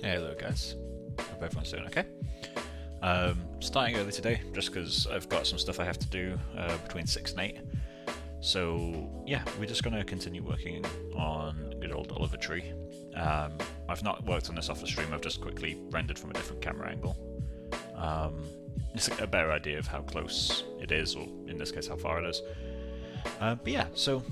Hello guys, hope everyone's doing okay. Starting early today, just because I've got some stuff I have to do between 6 and 8. So yeah, we're just going to continue working on good old Oliver Tree. I've not worked on this off the stream, I've just quickly rendered from a different camera angle. It's a better idea of how close it is, or in this case how far it is. But yeah, so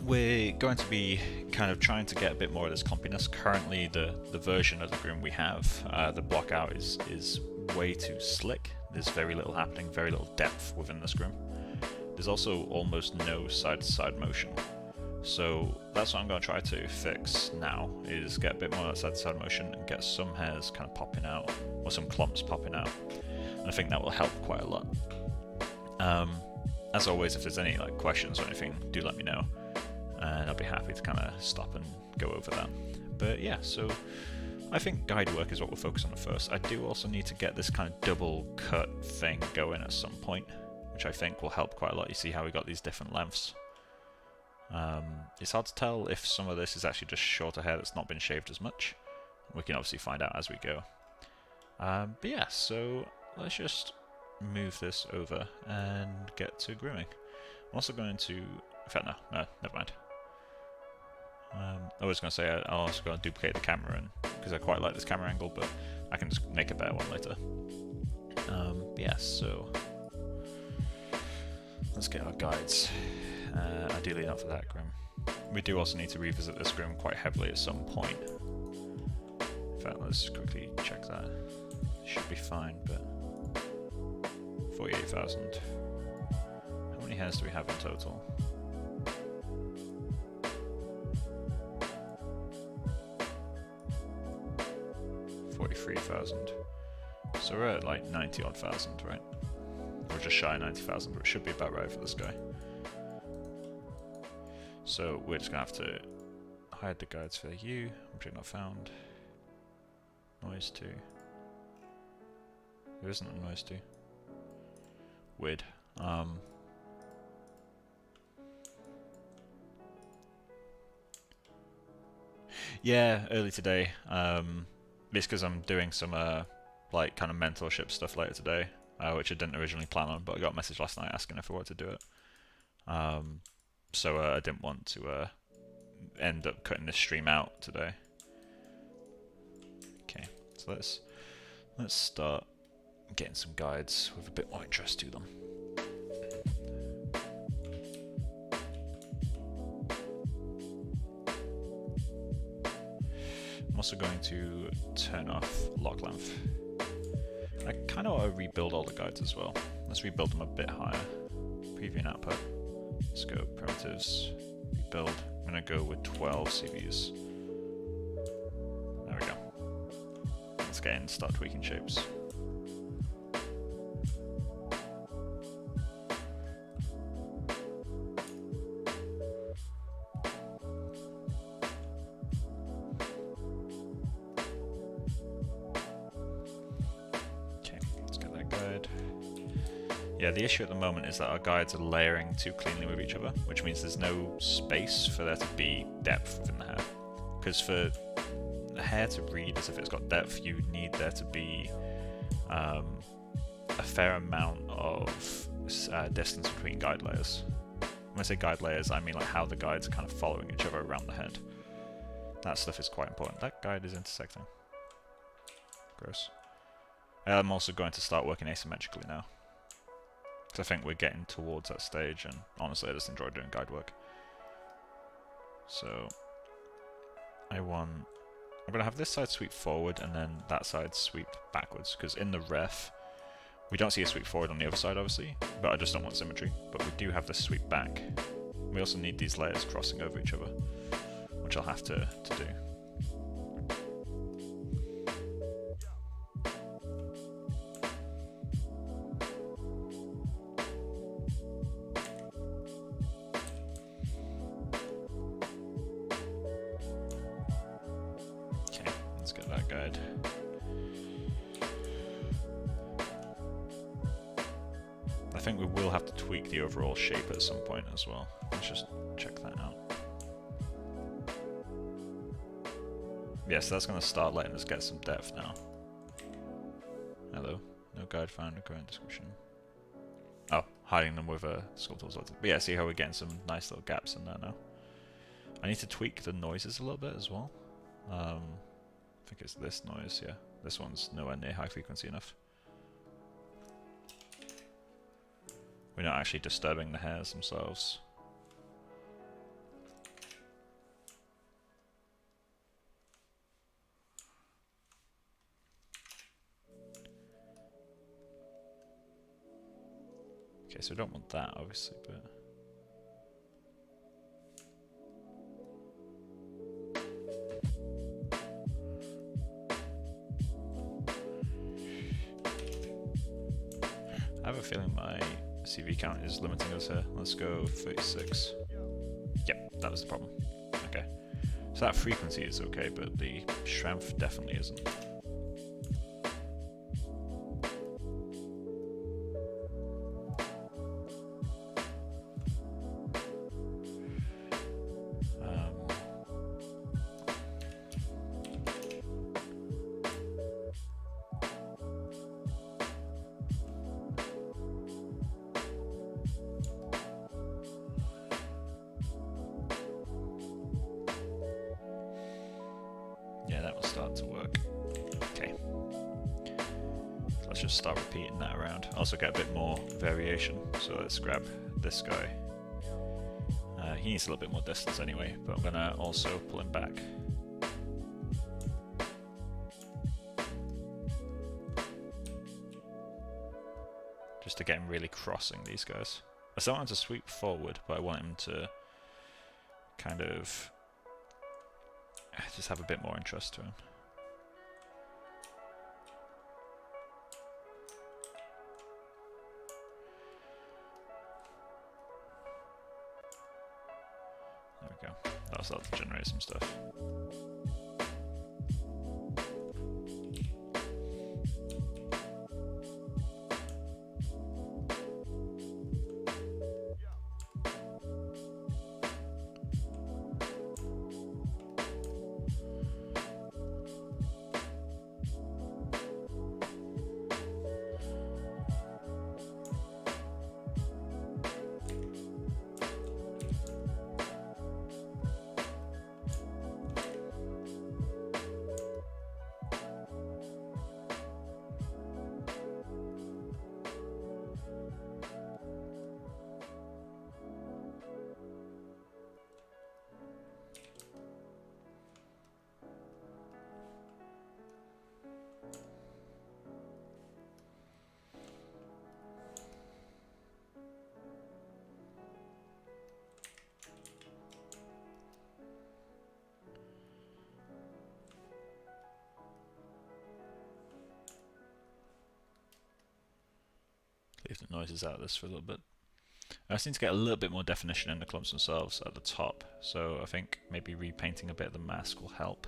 we're going to be kind of trying to get a bit more of this clumpiness. Currently the version of the Groom we have, the block out is way too slick. There's very little happening, very little depth within this Groom. There's also almost no side-to-side motion. So that's what I'm going to try to fix now, is get a bit more of that side-to-side motion and get some hairs kind of popping out, or some clumps popping out. And I think that will help quite a lot. As always, if there's any questions or anything, do let me know. And I'll be happy to kind of stop and go over that. But yeah, so I think guide work is what we'll focus on first. I do also need to get this kind of double cut thing going at some point, which I think will help quite a lot. You see how we got these different lengths. It's hard to tell if some of this is actually just shorter hair that's not been shaved as much. We can obviously find out as we go. But yeah, so let's just move this over and get to grooming. I'm also going to... In fact, no, never mind. I was going to say I'm also going to duplicate the camera, because I quite like this camera angle, but I can just make a better one later. Yeah, so let's get our guides. Ideally not for that Groom. We do also need to revisit this Groom quite heavily at some point. In fact, let's quickly check that. Should be fine, but 48,000. How many hairs do we have in total? 43,000. So we're at like 90 odd thousand, right? We're just shy of 90,000, but it should be about right for this guy. So we're just gonna have to hide the guides for you, which I've not found. Noise 2. There isn't a noise 2. Weird. Yeah, early today. It's because I'm doing some like kind of mentorship stuff later today, which I didn't originally plan on, but I got a message last night asking if I wanted to do it. So I didn't want to end up cutting this stream out today. Okay, so let's start getting some guides with a bit more interest to them. I'm also going to turn off lock length. I kind of want to rebuild all the guides as well. Let's rebuild them a bit higher. Preview and output. Let's go primitives, rebuild. I'm going to go with 12 CVs. There we go. Let's get in and start tweaking shapes. Yeah, the issue at the moment is that our guides are layering too cleanly with each other, which means there's no space for there to be depth within the hair. Because for the hair to read as if it's got depth, you need there to be a fair amount of distance between guide layers. When I say guide layers, I mean like how the guides are kind of following each other around the head. That stuff is quite important. That guide is intersecting. Gross. I'm also going to start working asymmetrically now. I think we're getting towards that stage, and honestly I just enjoy doing guide work. So I'm going to have this side sweep forward and then that side sweep backwards, because in the ref we don't see a sweep forward on the other side obviously, but I just don't want symmetry. But we do have this sweep back. We also need these layers crossing over each other, which I'll have to do. Guide. I think we will have to tweak the overall shape at some point as well. Let's just check that out. Yeah, so that's going to start letting us get some depth now. Hello. No guide found, current description. Oh, hiding them with a sculptor selected. But yeah, see how we're getting some nice little gaps in there now. I need to tweak the noises a little bit as well. I think it's this noise, yeah. This one's nowhere near high frequency enough. We're not actually disturbing the hairs themselves. Okay, so we don't want that, obviously, but... I have a feeling my CV count is limiting us here. Let's go 36. Yep, that was the problem. Okay. So that frequency is okay, but the strength definitely isn't. Yeah, that will start to work. Okay. So let's just start repeating that around. Also get a bit more variation. So let's grab this guy. He needs a little bit more distance anyway, but I'm going to also pull him back. Just to get him really crossing these guys. I still want him to sweep forward, but I want him to kind of just have a bit more interest to him. There we go. That'll start to generate some stuff. Leave the noises out of this for a little bit. I just need to get a little bit more definition in the clumps themselves at the top, so I think maybe repainting a bit of the mask will help.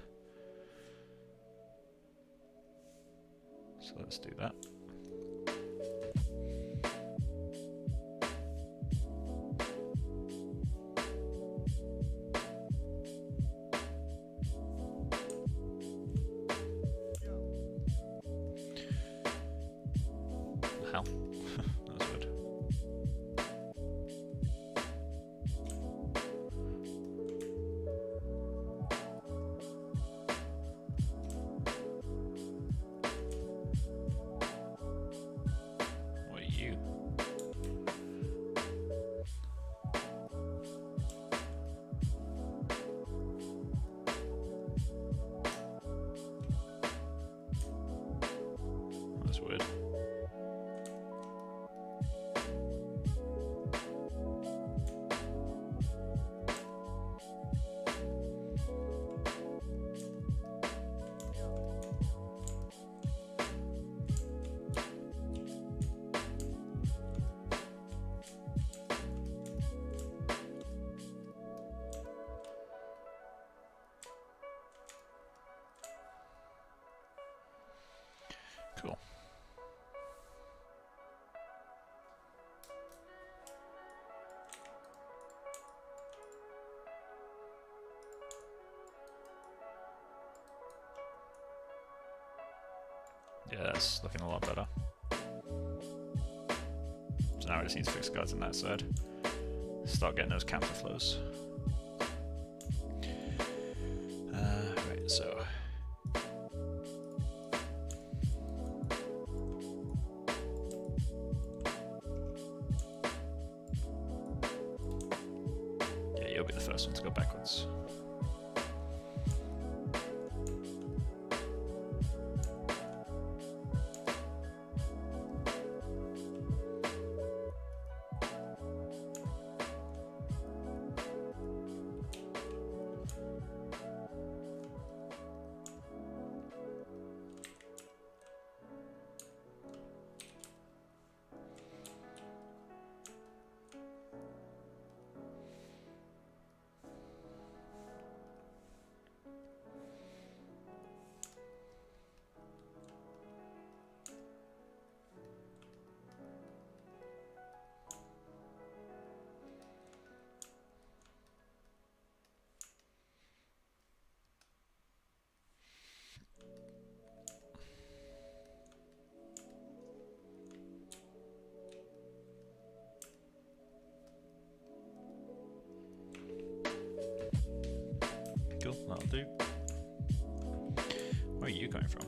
So let's do that. Hell. That was weird. What are you? That's weird. Cool. Yeah, that's looking a lot better. So now we just need to fix guards on that side. Start getting those counter flows. Right, so. Yeah, you'll be the first one to go backwards. Cool, that'll do. Where are you coming from?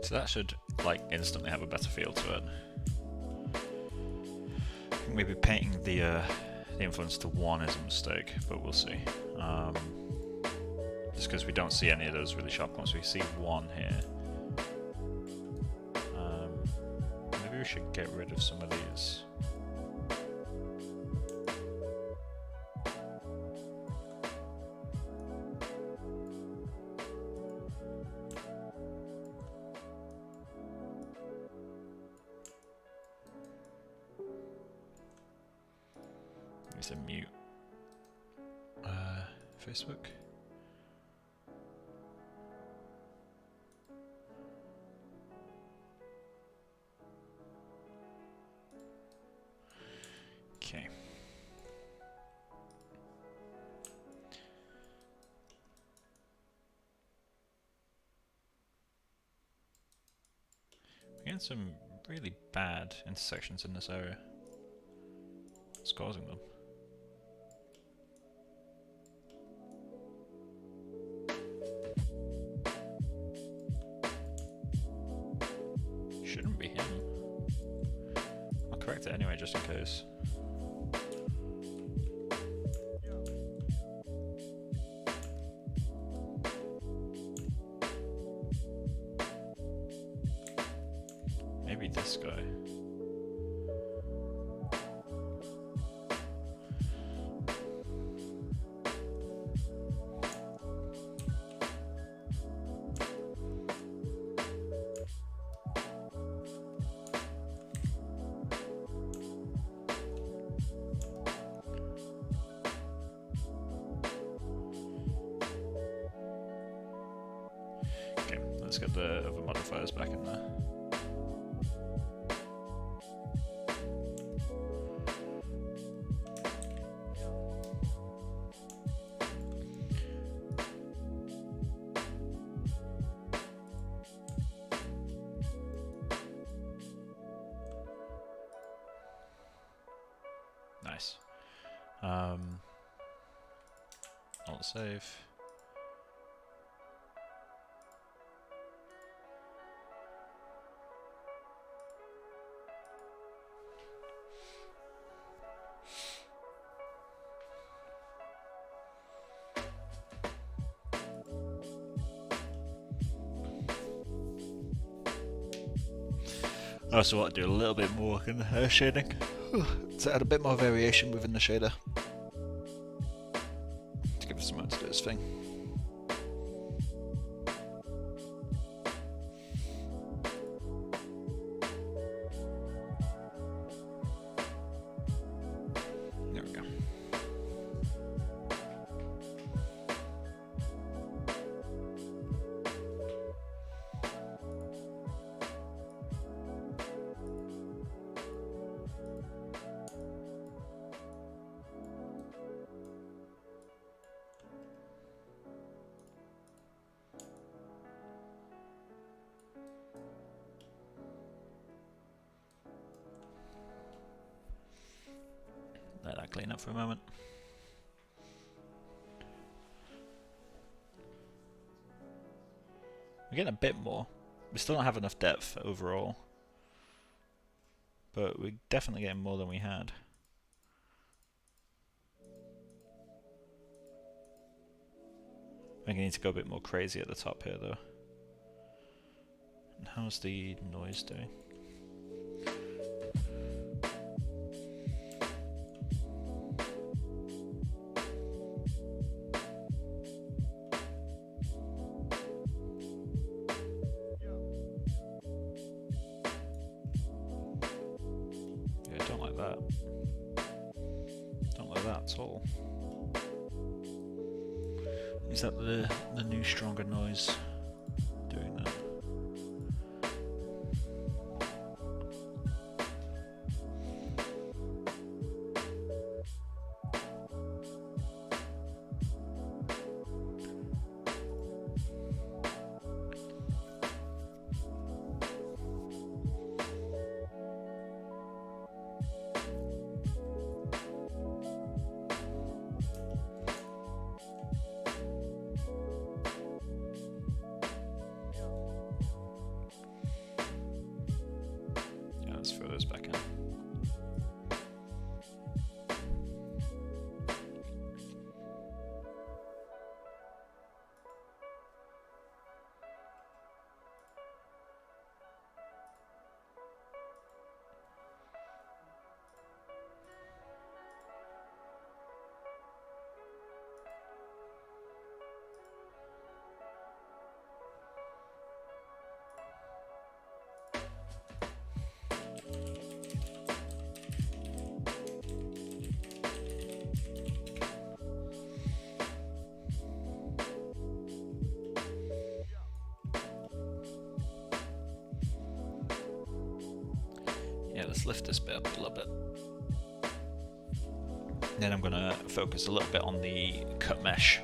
So that should like instantly have a better feel to it. I think maybe painting the influence to 1 is a mistake, but we'll see. Just because we don't see any of those really sharp ones, we see 1 here. Maybe we should get rid of some of these. To mute Facebook. Okay. We're getting some really bad intersections in this area. What's causing them? Shouldn't be him. I'll correct it anyway, just in case. Maybe this guy. let's get the other modifiers back in there. Nice. Alt save. I also want to do a little bit more work in the hair shading to add a bit more variation within the shader to give it something to do its thing. There we go. Let that clean up for a moment. We're getting a bit more. We still don't have enough depth overall, but we're definitely getting more than we had. I think I need to go a bit more crazy at the top here though. And how's the noise doing? At all. Is that the new stronger noise doing that? Throw those back in. Let's lift this bit up a little bit. Then I'm going to focus a little bit on the cut mesh.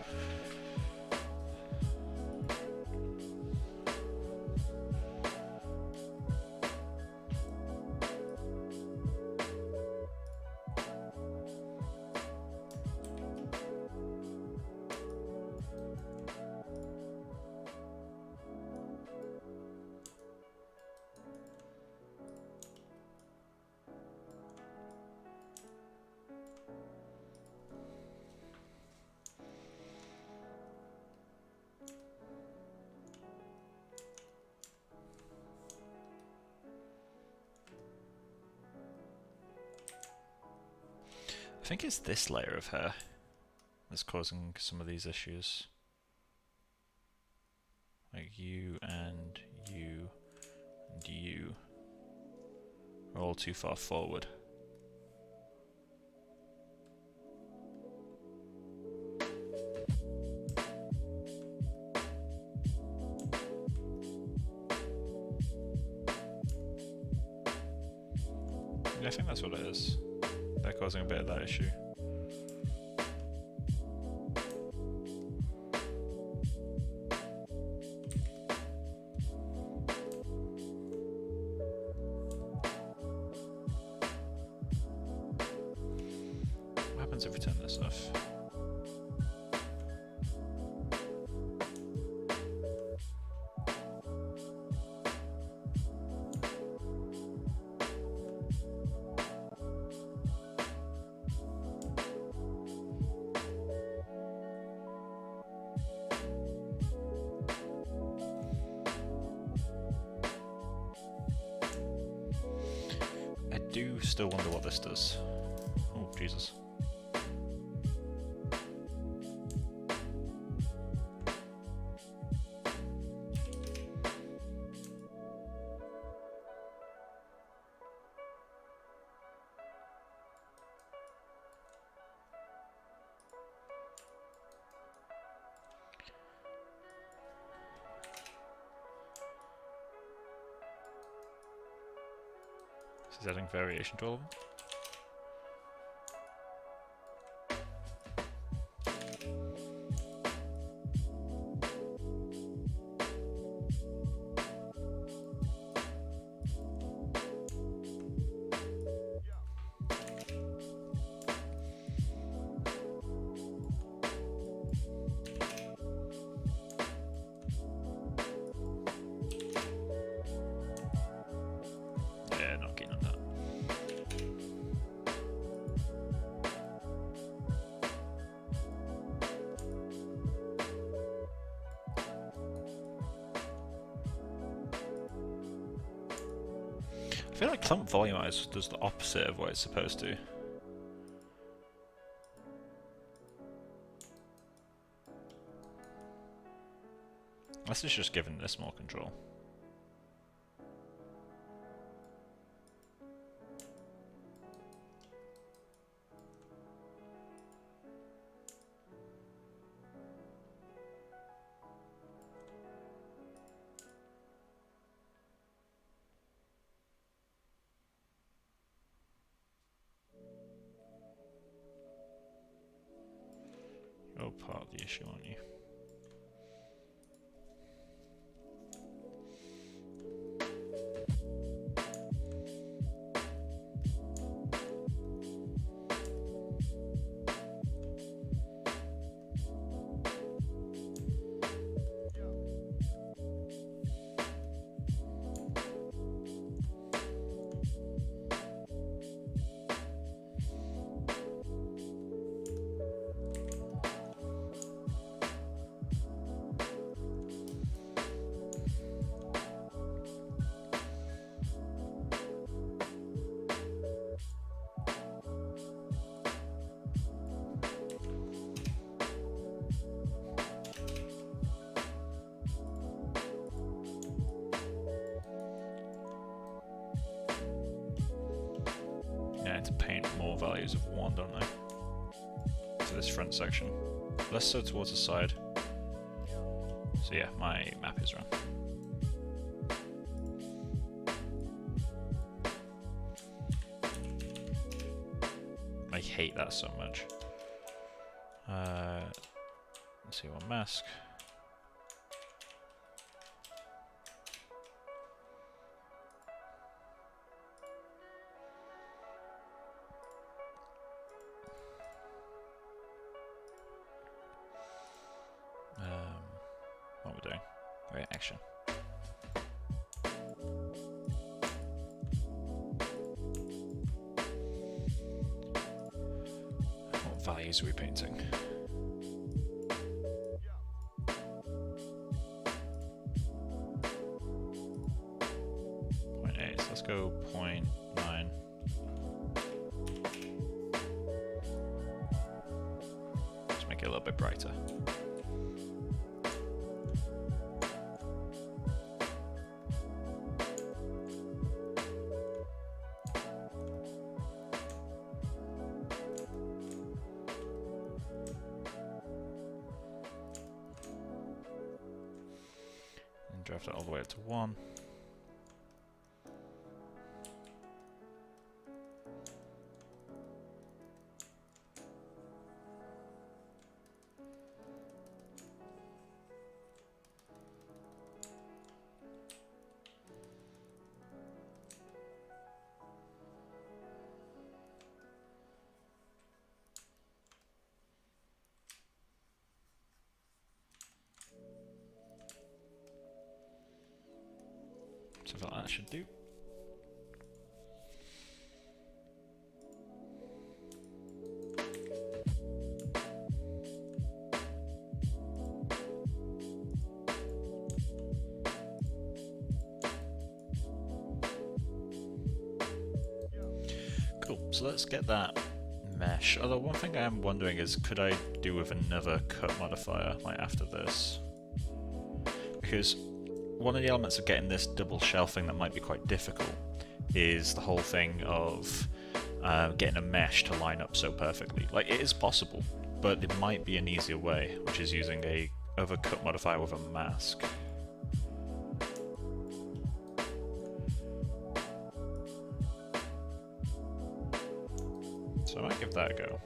I think it's this layer of hair that's causing some of these issues. Like you and you and you are all too far forward. I think that's what it is. They're causing a bit of that issue. What happens if we turn this off? I do still wonder what this does. Oh, Jesus. Is adding variation to all of them? Yeah, not keen on that. I feel like clump volumize does the opposite of what it's supposed to. Unless it's just giving this more control. You're part of the issue, aren't you? Yeah, I need to paint more values of 1, don't I? To this front section. Less so towards the side. So yeah, my map is wrong. I hate that so much. Let's see, one mask. What we're doing? Right, action. What values are we painting? 0.8, so let's go 0.9. Let's make it a little bit brighter. Draft it all the way up to 1. So that should do. Cool, so let's get that mesh. Although one thing I am wondering is, could I do with another cut modifier like after this? Because one of the elements of getting this double shelving that might be quite difficult is the whole thing of getting a mesh to line up so perfectly. Like, it is possible, but there might be an easier way, which is using a overcut modifier with a mask. So I might give that a go.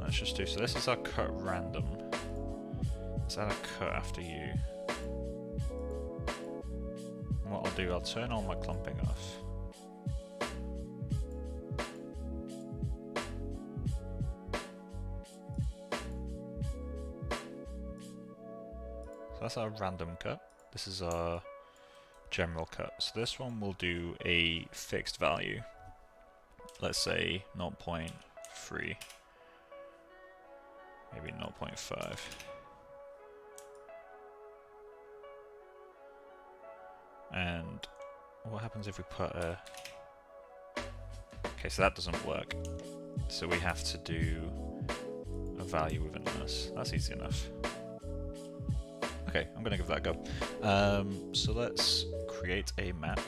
Let's just do, so this is our cut random. Is that a cut after you? And what I'll do, I'll turn all my clumping off. So that's our random cut. This is our general cut. So this one will do a fixed value. Let's say 0.3, maybe 0.5. And what happens if we put a... Okay, so that doesn't work. So we have to do a value within this. That's easy enough. Okay, I'm going to give that a go. So let's create a map.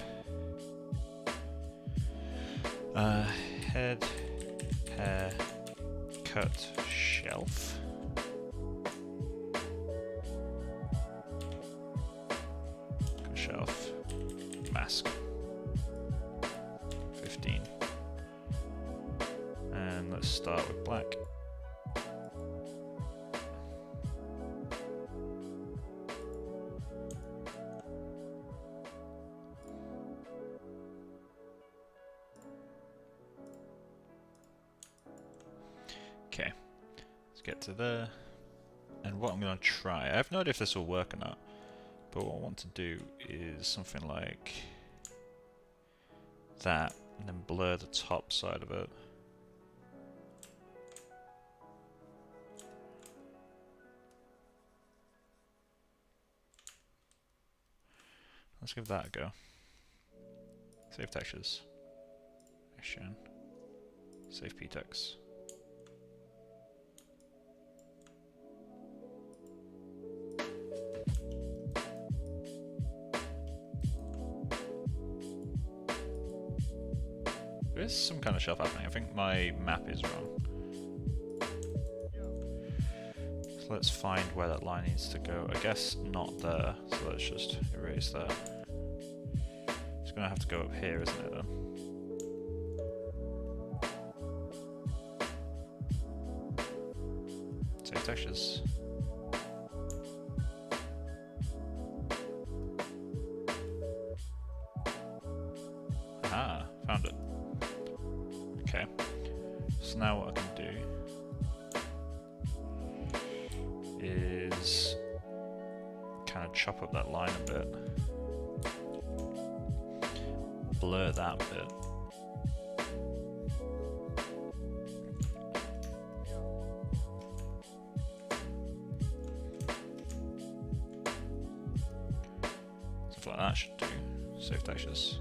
Head, hair, cut, shelf. Cut shelf, mask. 15. And let's start with black. Okay, let's get to there, and what I'm going to try, I have no idea if this will work or not, but what I want to do is something like that, and then blur the top side of it. Let's give that a go. Save textures. Xgen. Save Pt.02. There's some kind of shelf happening. I think my map is wrong. So let's find where that line needs to go. I guess not there, so let's just erase that. It's going to have to go up here, isn't it then? Save textures. Aha, found it. Okay, so now what I can do is kind of chop up that line a bit, blur that bit, stuff like that should do. Save textures.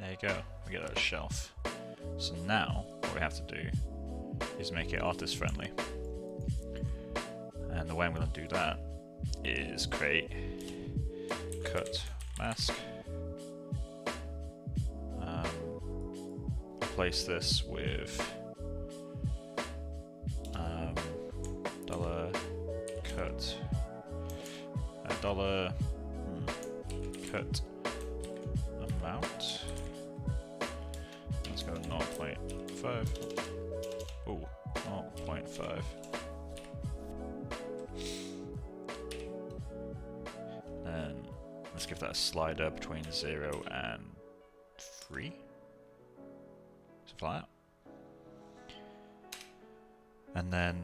There you go, we get that shelf. So now, what we have to do is make it artist friendly. And the way I'm going to do that is create cut mask. Replace this with dollar cut dollar cut amount. Let's go 0.5. Oh, 0.5. And let's give that a slider between 0 and 3. Something like that. And then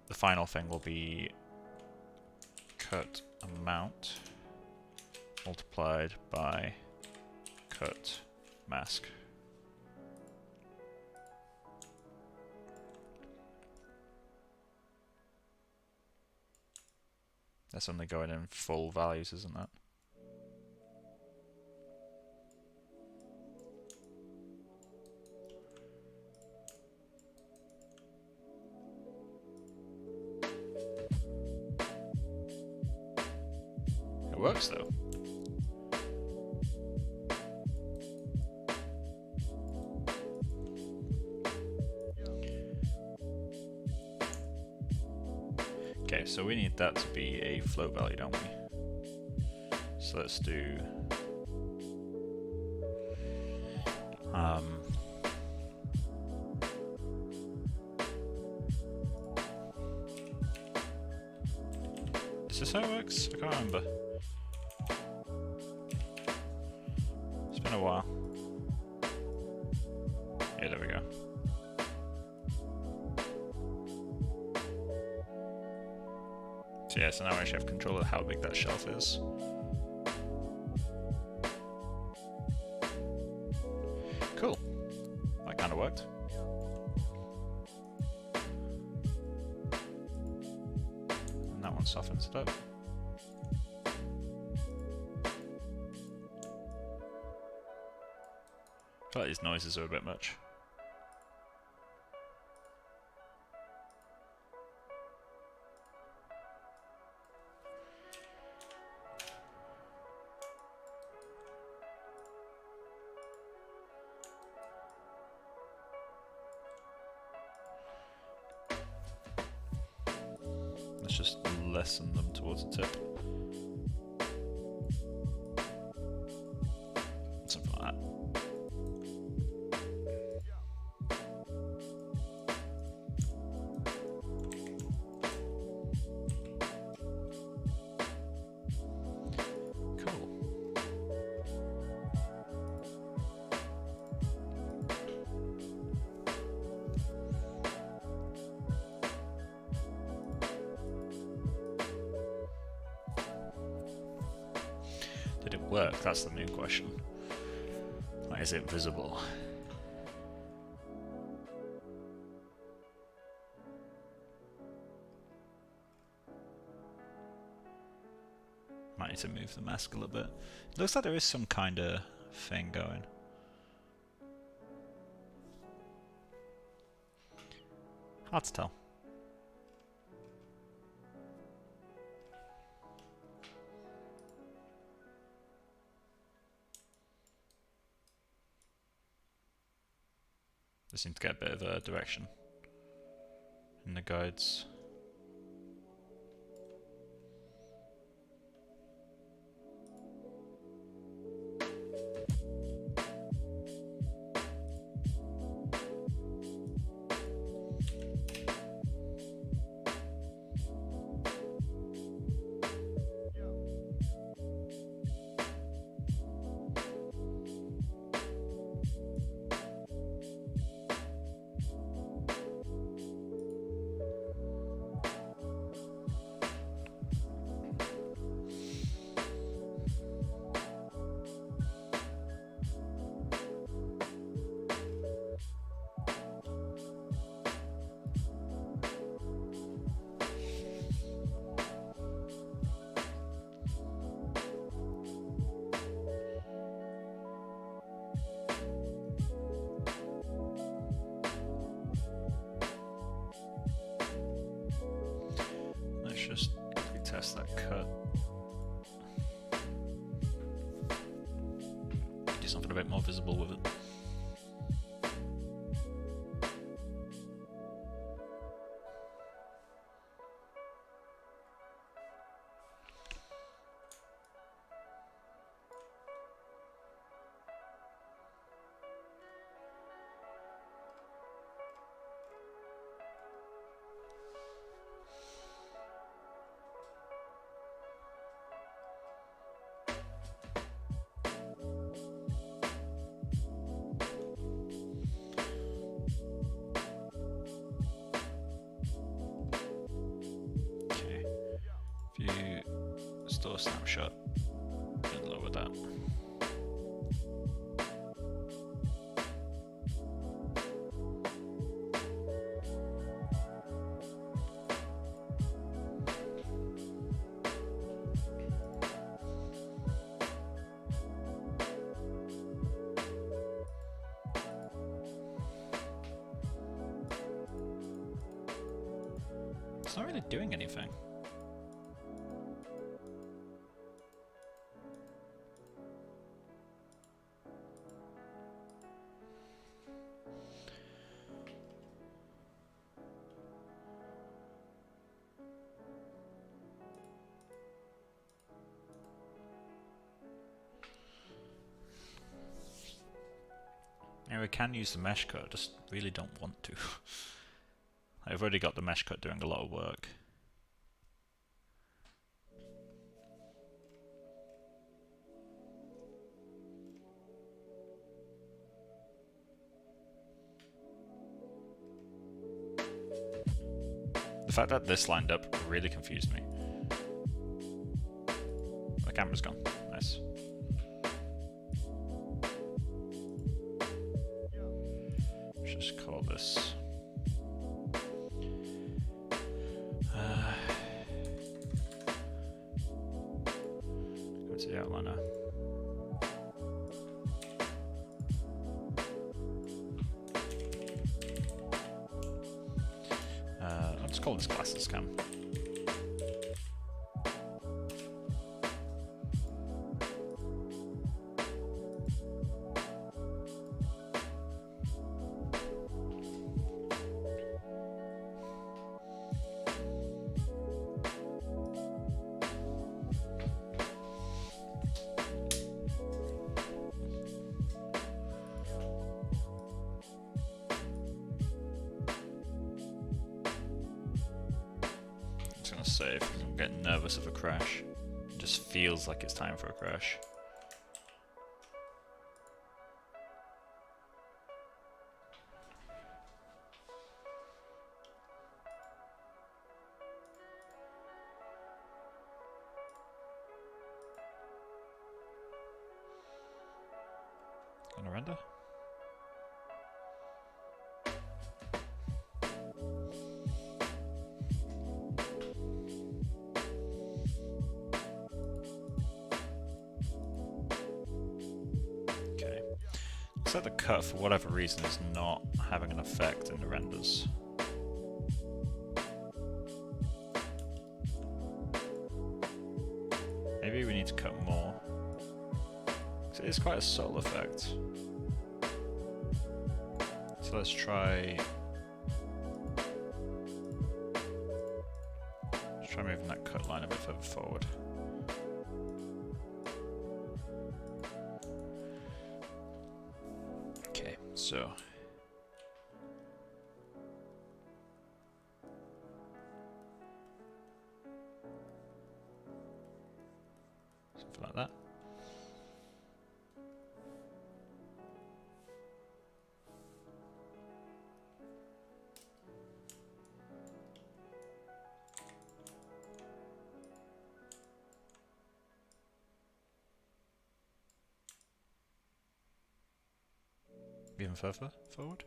the final thing will be cut amount multiplied by cut mask. That's only going in full values, isn't that? It works though. Okay, so we need that to be a float value, don't we? So let's do is this how it works? I can't remember. It's been a while. Yeah, there we go. So yeah, so now I actually have control of how big that shelf is. Cool. That kind of worked. And that one softens it up. I feel like these noises are a bit much. Let's just lessen them towards the tip. Something like that. Did it work? That's the new question. Like, is it visible? Might need to move the mask a little bit. It looks like there is some kind of thing going. Hard to tell. They seem to get a bit of a direction in the guides. Just test that cut. Do something a bit more visible with it. Store snapshot and lower that. It's not really doing anything. Yeah, we can use the mesh cut, I just really don't want to. I've already got the mesh cut doing a lot of work. The fact that this lined up really confused me. The camera's gone. Nice. Just call this. Go to the outliner. Let's call this glasses cam. Save. I'm getting nervous of a crash. It just feels like it's time for a crash. Gonna render? Looks like the cut, for whatever reason, is not having an effect in the renders. Maybe we need to cut more. So it is quite a subtle effect. So let's try moving that cut line a bit further forward. So something like that. Even further forward.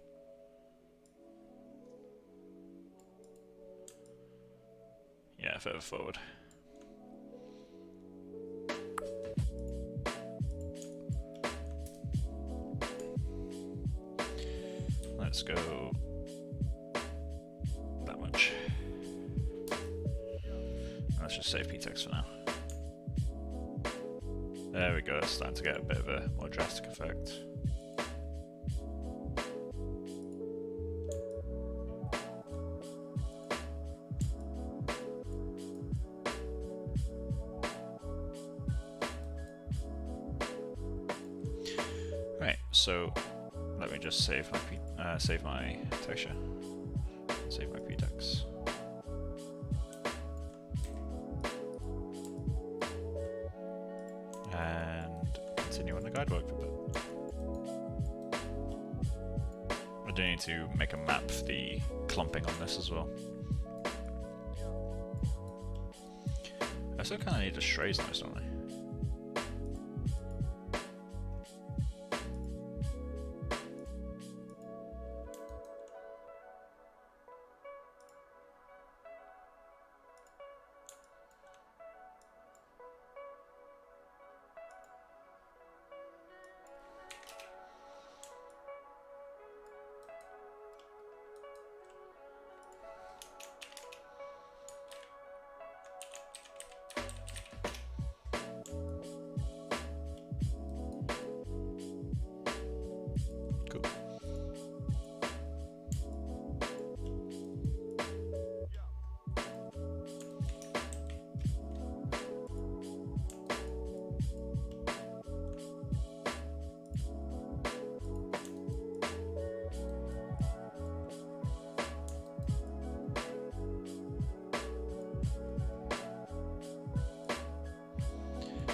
Yeah, further forward. Let's go that much. Let's just save Pt.02 for now. There we go, it's starting to get a bit of a more drastic effect. Right, so let me just save my texture, save my Pt.02. And continue on the guide work for a bit. I do need to make a map for the clumping on this as well. still kind of need a strays noise, don't they?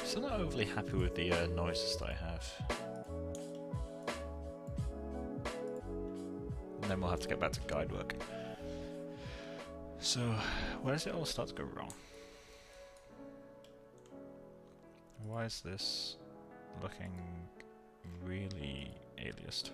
Still not overly happy with the noises that I have. And then we'll have to get back to guide work. So, where does it all start to go wrong? Why is this looking really aliased?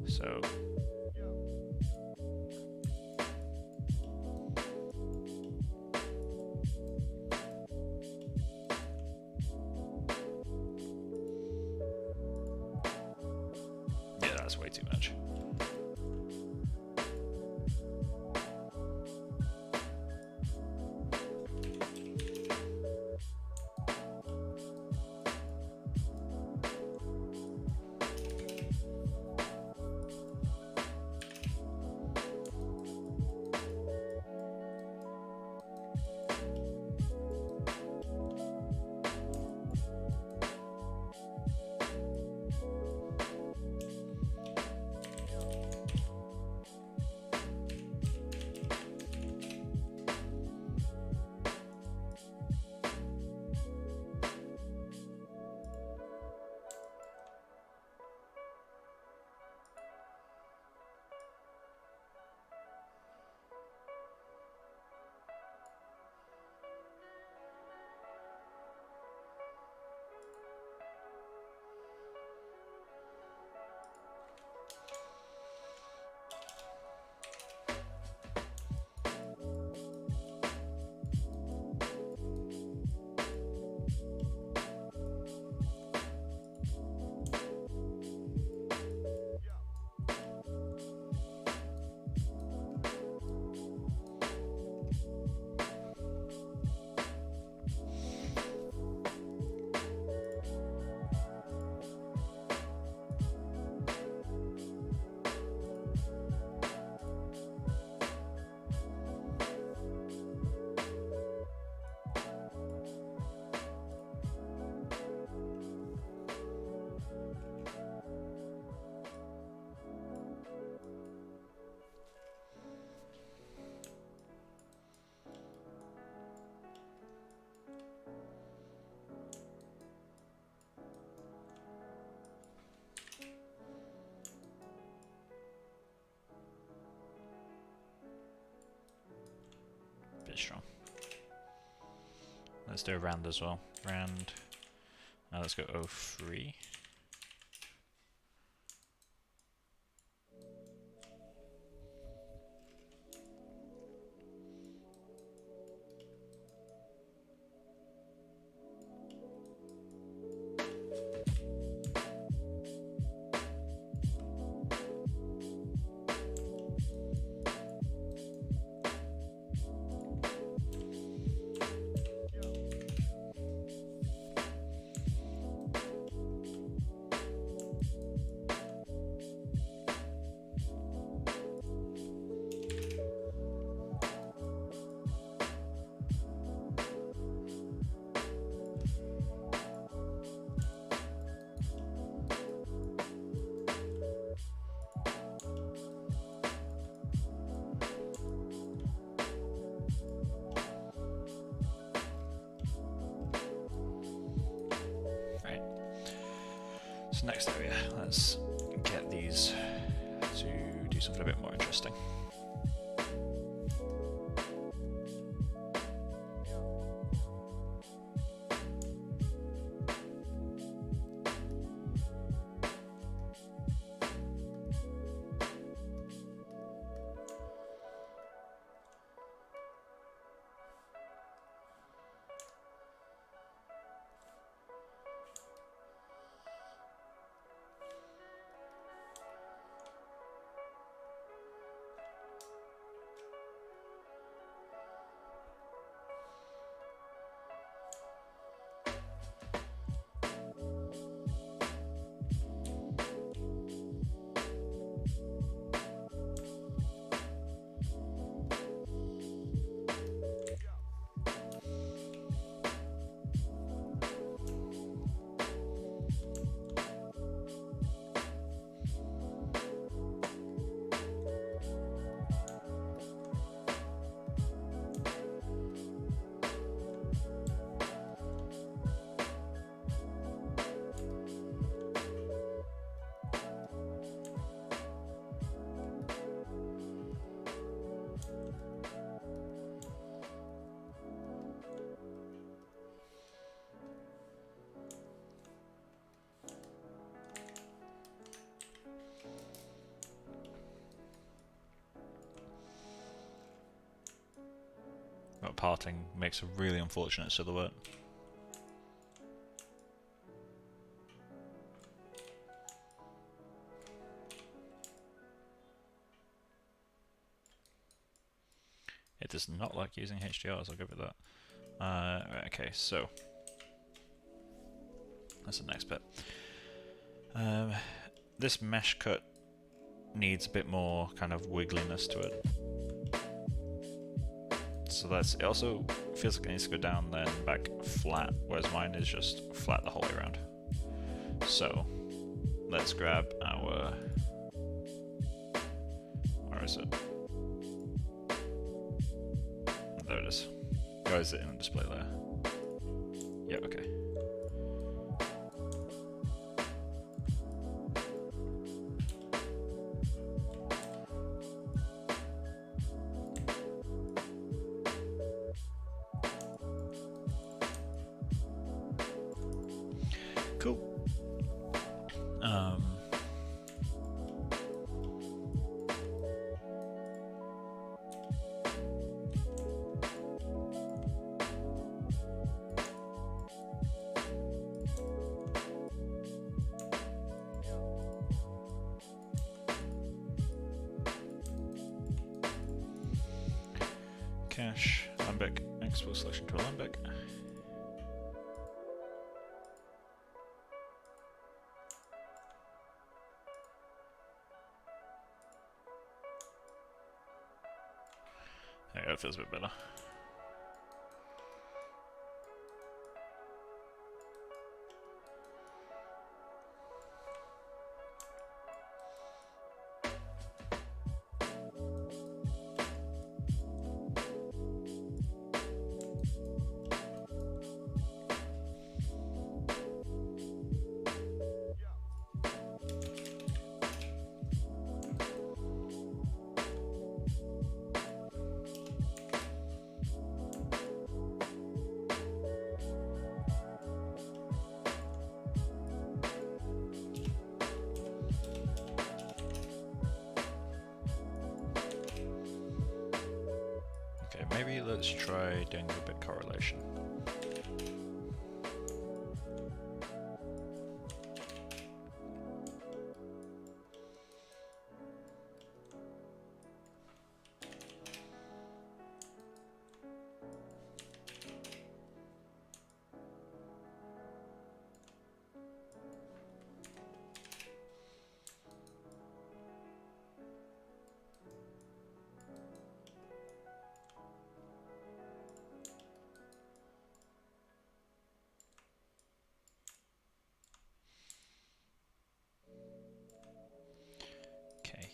So yeah, that's way too much. Strong. Let's do a round as well. Round. Now let's go 03. So next area, let's get these to do something a bit more interesting. But parting makes a really unfortunate silhouette. It does not like using HDRs, I'll give it that. Right, okay, so that's the next bit. This mesh cut needs a bit more kind of wiggliness to it. So it also feels like it needs to go down then back flat, whereas mine is just flat the whole way around. So let's grab our, where is it? There it is. Or is it in the display layer? Yeah, okay. Cool. Cache, Lambic, export selection to a Lambic. There you go, it feels a bit better. Maybe let's try doing a bit correlation.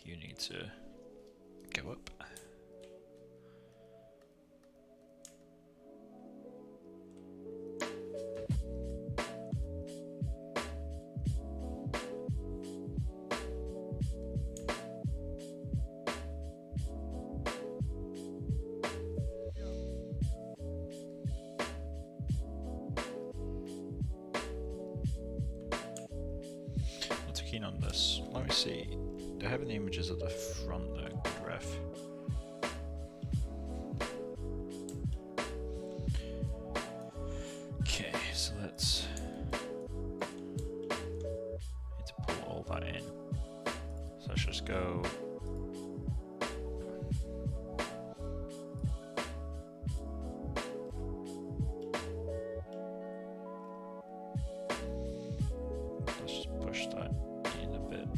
You need to go up. keen on this. Let me see. Do I have any images at the front there? Good ref. Okay, so let's need to pull all that in. So let's just go. Let's just push that in a bit.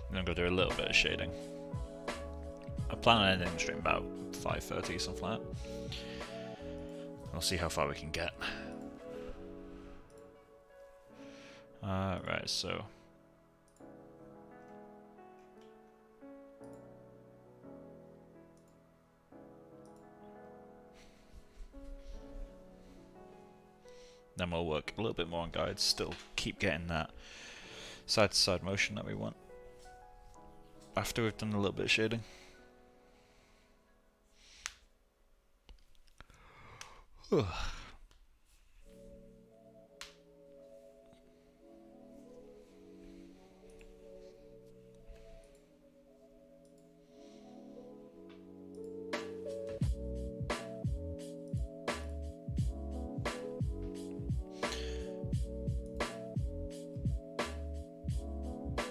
I'm gonna do a little bit of shading. I plan on ending the stream about 5:30, something like that. We'll see how far we can get. Right, so then we'll work a little bit more on guides, still keep getting that side-to-side motion that we want after we've done a little bit of shading.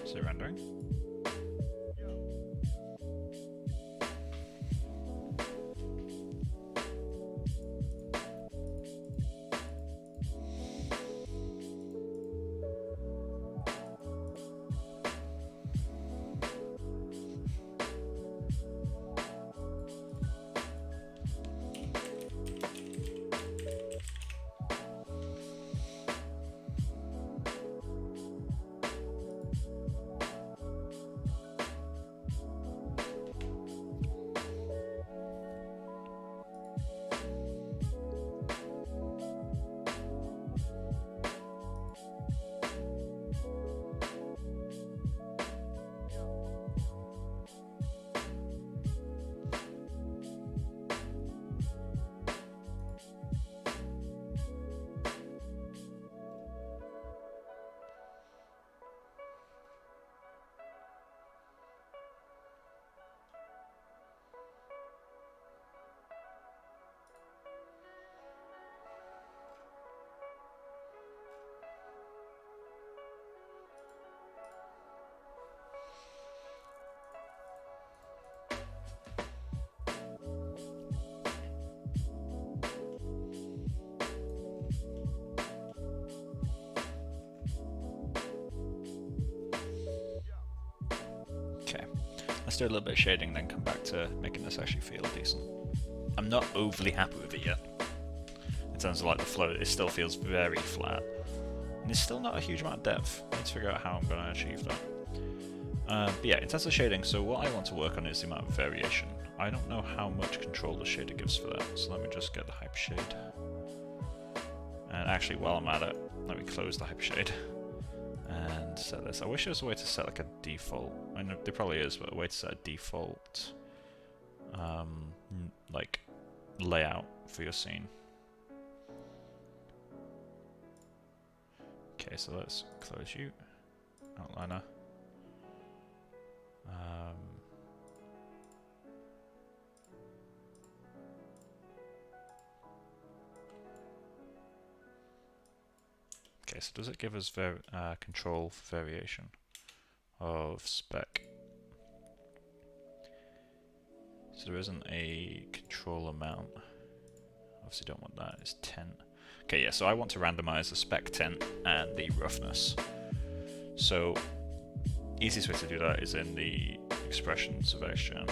Is it rendering? Let's do a little bit of shading, then come back to making this actually feel decent. I'm not overly happy with it yet. In terms of like the flow, it still feels very flat. And there's still not a huge amount of depth. I need to figure out how I'm going to achieve that. But yeah, in terms of shading, so what I want to work on is the amount of variation. I don't know how much control the shader gives for that, so let me just get the Hypershade. And actually, while I'm at it, let me close the Hypershade. And set this. I wish there was a way to set like a default. I know there probably is, but a way to set a default like layout for your scene. Okay, so let's close you, outliner. Okay, so does it give us control for variation of spec? So there isn't a control amount. Obviously don't want that, it's 10. Okay, yeah, so I want to randomize the spec tint and the roughness. So easiest way to do that is in the expressions of xgen.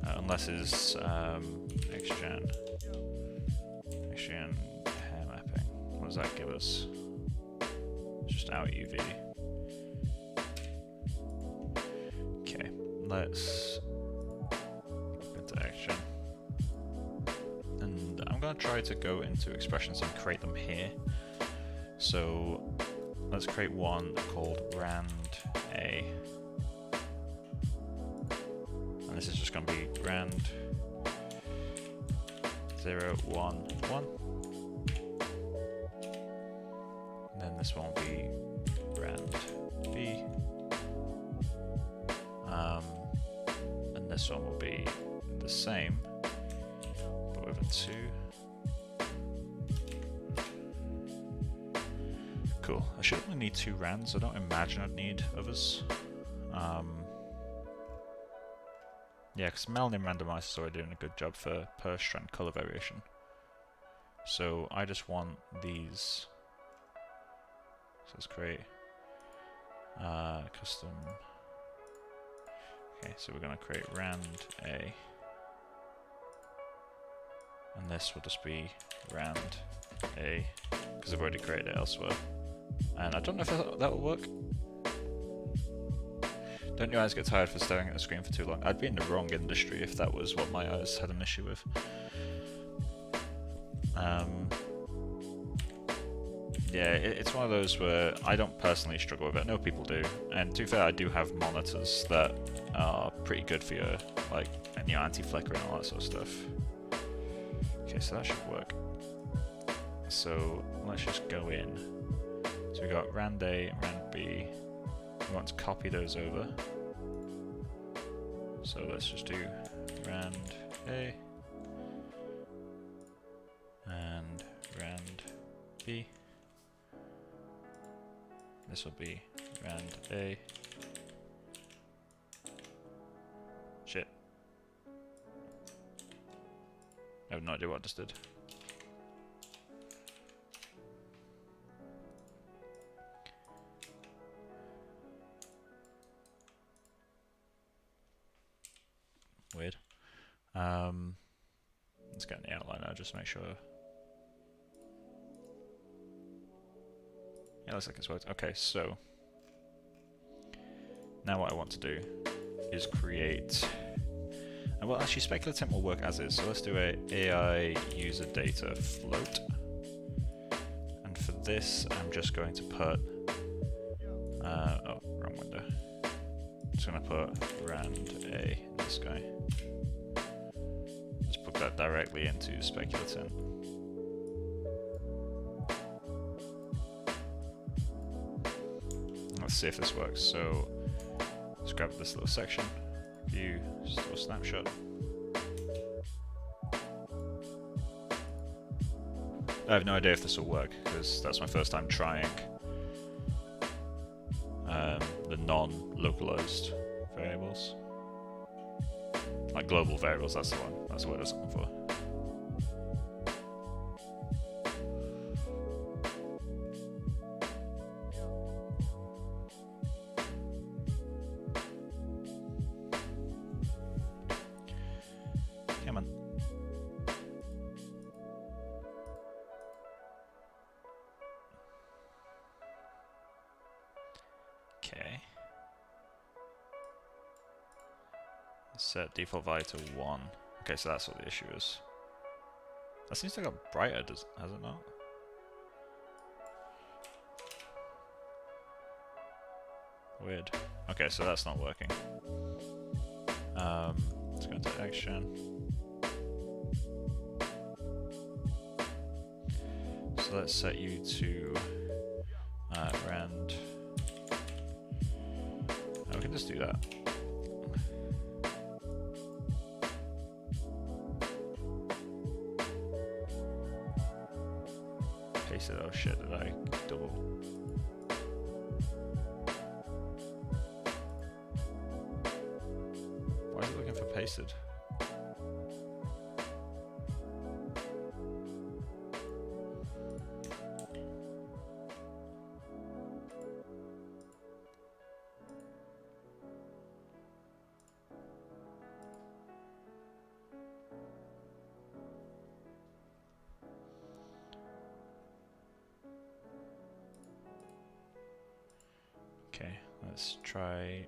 Unless it's xgen hair mapping. What does that give us? Just out UV. Okay, let's go into xgen. And I'm going to try to go into expressions and create them here. So let's create one called rand a. And this is just going to be rand 0, 1, 1. And then this one will be rand b. And this one will be the same, but with a 2. Cool. I should only need 2 rands. I don't imagine I'd need others. Yeah, because Melanin Randomizer is already doing a good job for per strand color variation. So I just want these. So let's create custom. Okay, so we're going to create rand a. And this will just be rand a, because I've already created it elsewhere. And I don't know if that will work. Don't your eyes get tired for staring at the screen for too long? I'd be in the wrong industry if that was what my eyes had an issue with. Yeah, it's one of those where I don't personally struggle with it. I know people do, and to be fair, I do have monitors that are pretty good for your anti-flicker and all that sort of stuff. Okay, so that should work. So let's just go in. So we got rand A and rand B. We want to copy those over. So let's just do rand A and rand B. This will be rand A. Shit. I have no idea what I just did. Weird. Let's get in the outliner just to make sure. Yeah, looks like it's worked. Okay, so now what I want to do is create. Well, actually, speculative will work as is. So let's do a AI user data float. And for this, I'm just going to put. Oh, wrong window. Just going to put rand a in this guy. Just put that directly into speculative. Let's see if this works. So let's grab this little section, view, little snapshot. I have no idea if this will work because that's my first time trying the non-localized variables. Like global variables, that's the one. That's the word I was looking for. Come on. Okay. Set default value to 1. Okay, so that's what the issue is. That seems to have got brighter, has it not? Weird. Okay, so that's not working. Let's go into xgen. So let's set you to rand. Oh, we can just do that. pasted. Oh shit, did I double? Why is it looking for pasted? Okay, let's try.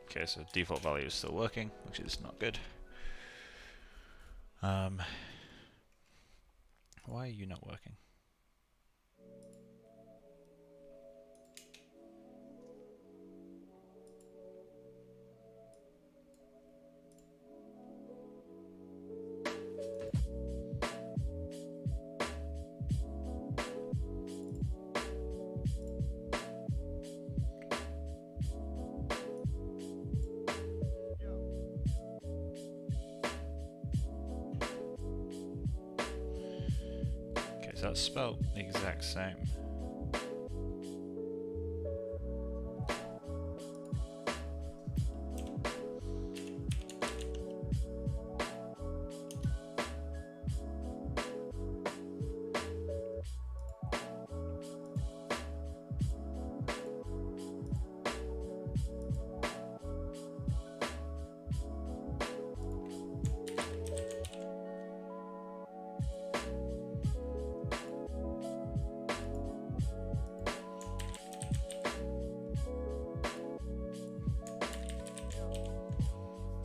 Okay, so default value is still working, which is not good. Why are you not working? That's spelled the exact same.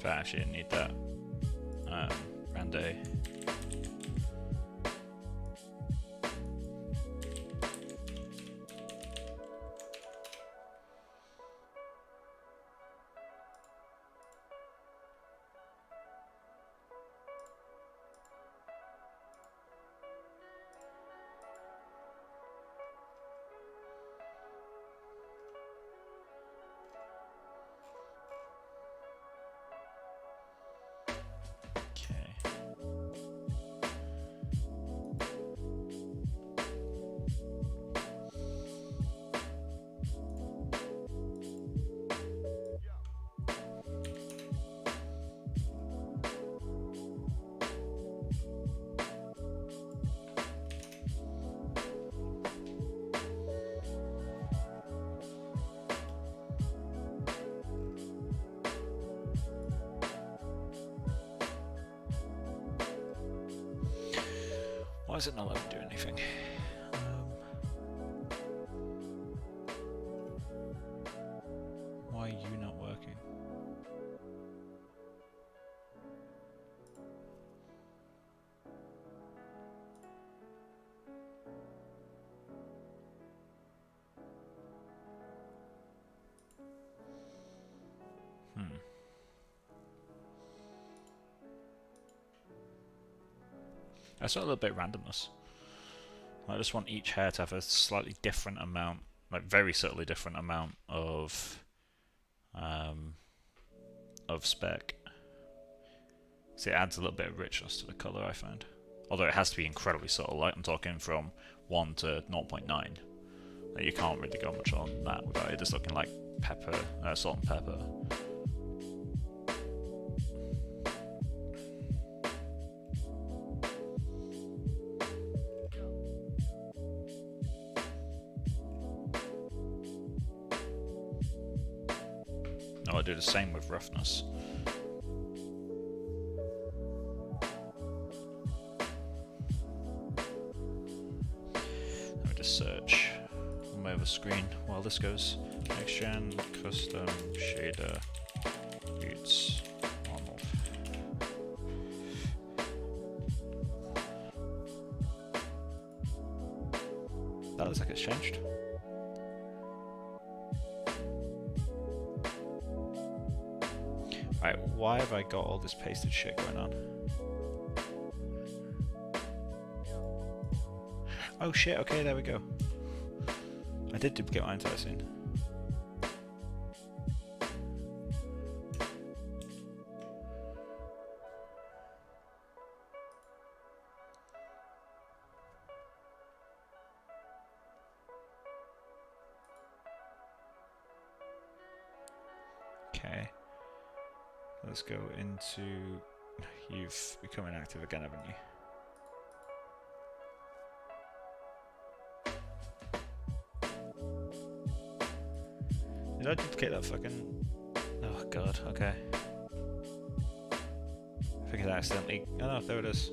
I actually didn't need that. Rande. Why is it not letting me do anything? Why are you not working? I saw a little bit of randomness. I just want each hair to have a slightly different amount, like very subtly different amount of spec. So it adds a little bit of richness to the color, I find. Although it has to be incredibly subtle, like I'm talking from 1 to 0.9. Like you can't really go much on that without it just looking like pepper, salt and pepper. No, I do the same with roughness. Let me just search on my other screen while this goes. Xgen, custom, shader, boots, normal. That looks like it's changed. Right, why have I got all this pasted shit going on? Oh shit, okay, there we go. I did duplicate my entire scene. Okay. Let's go into... You've become inactive again, haven't you? Did I duplicate that fucking... Oh god, okay. I think I accidentally... Oh no, there it is.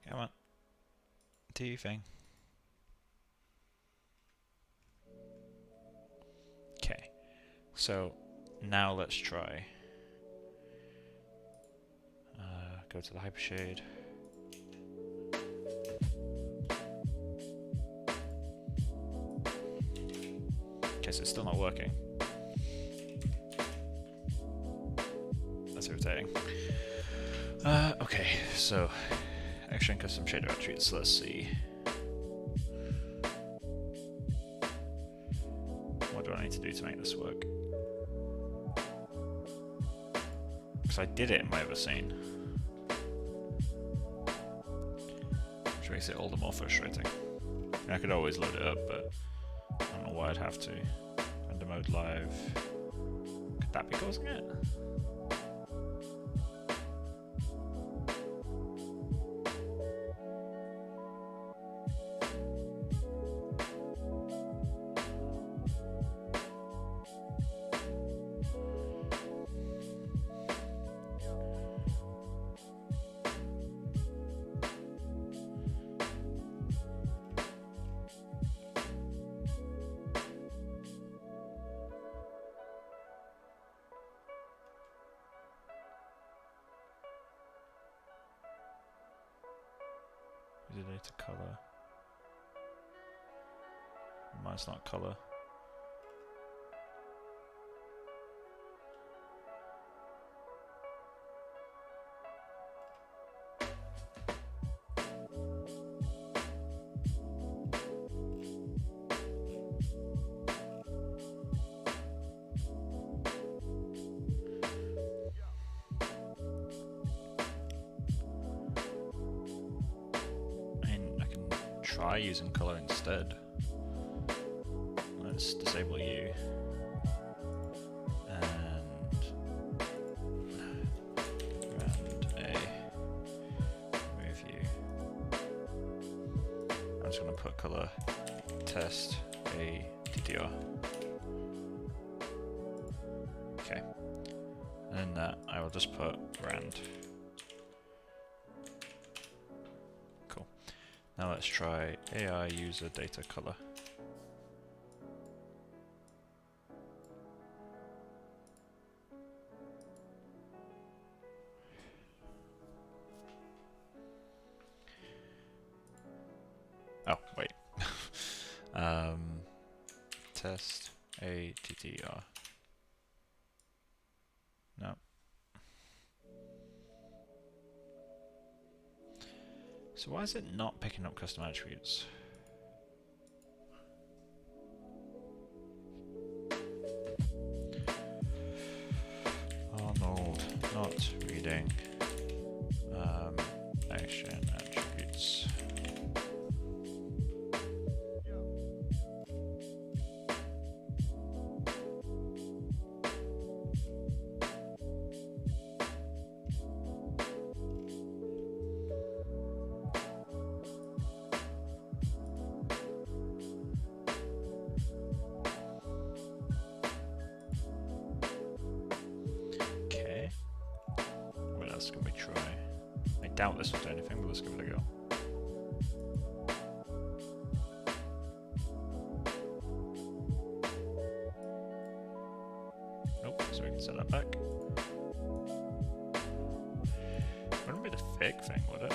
Come on. Do your thing. Okay. So, now let's try. Go to the Hypershade. Guess it's still not working. That's irritating. Okay, so xgen custom shader attributes. Let's see. What do I need to do to make this work? Because I did it in my other scene, which makes it all the more frustrating. I could always load it up, but I don't know why I'd have to. Render mode live. Could that be causing it? User data color. Mine's not color. Try using color instead. Let's disable you and remove you. I'm just going to put color test a TTR. Okay, and in that I will just put rand. Now let's try AI user data color. Oh, wait. Test ATTR. No. So why is it not picking up custom attributes? Arnold not reading xgen attributes. I doubt this will do anything, but let's give it a go. Nope, so we can set that back. Wouldn't be the fake thing, would it?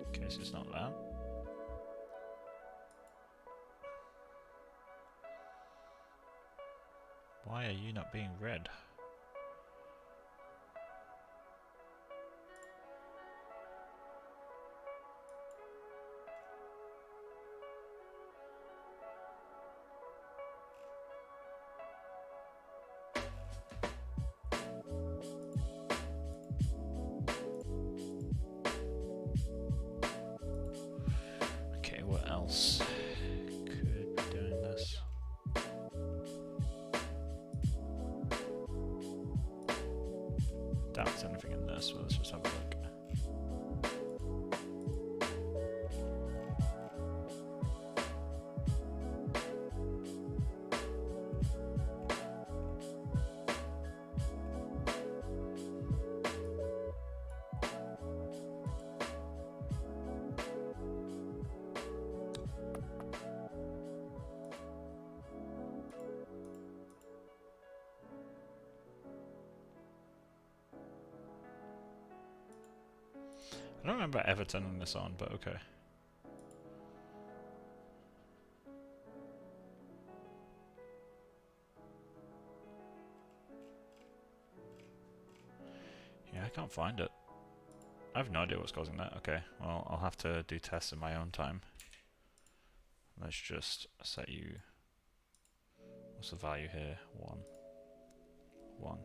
Okay, so it's not that. Why are you not being read? Okay, what else could be doing this? Doubt there's anything in this, but let's just have a look. I don't remember ever turning this on, but okay. Yeah, I can't find it. I have no idea what's causing that. Okay, well, I'll have to do tests in my own time. Let's just set you... What's the value here? 1. 1.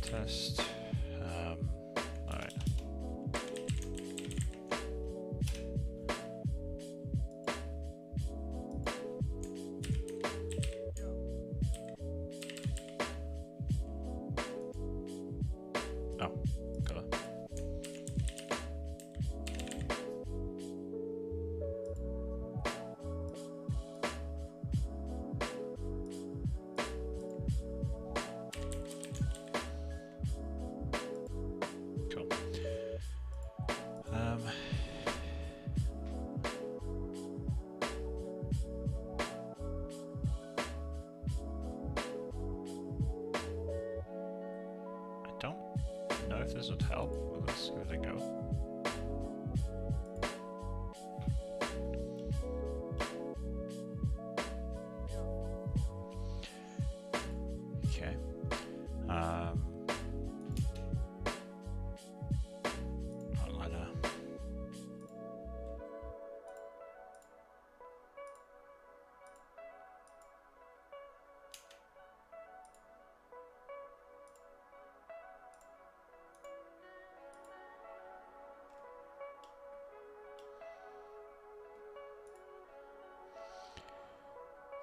Test. Alright. Oh, got it. Cool. I don't know if this would help, but let's give it a go. Okay. Outliner.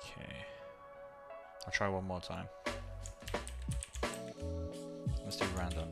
Okay. I'll try one more time. Let's do rand_a.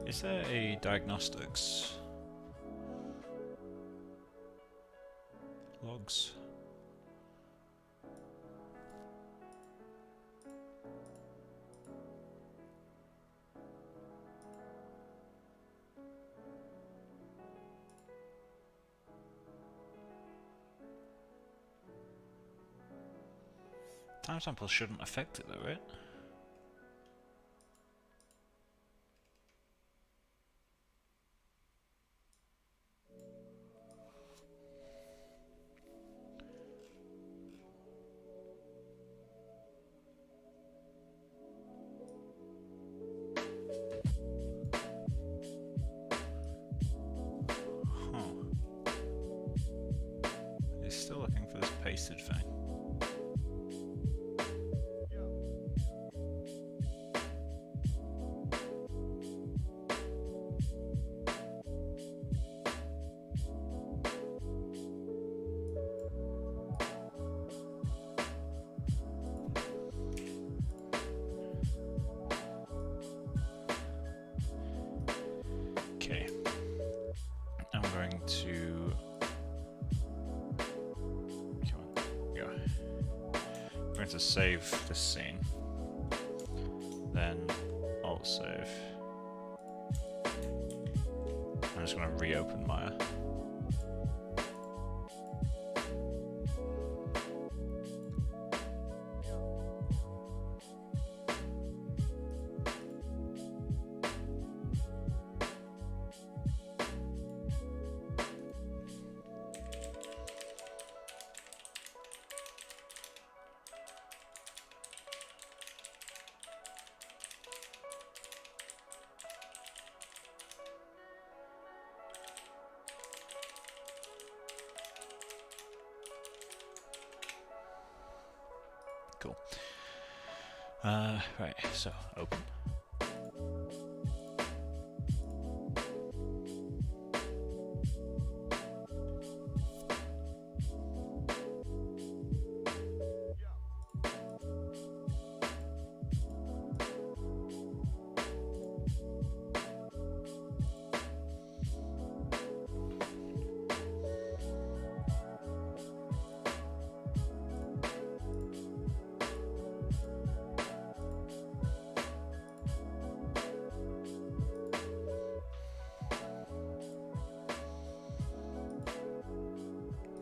Is there a diagnostics logs? Time samples shouldn't affect it though, right? pasted thing. Okay, I'm going to I'm going to save this scene, then Alt save. I'm just going to reopen Maya. Cool. Right, so open.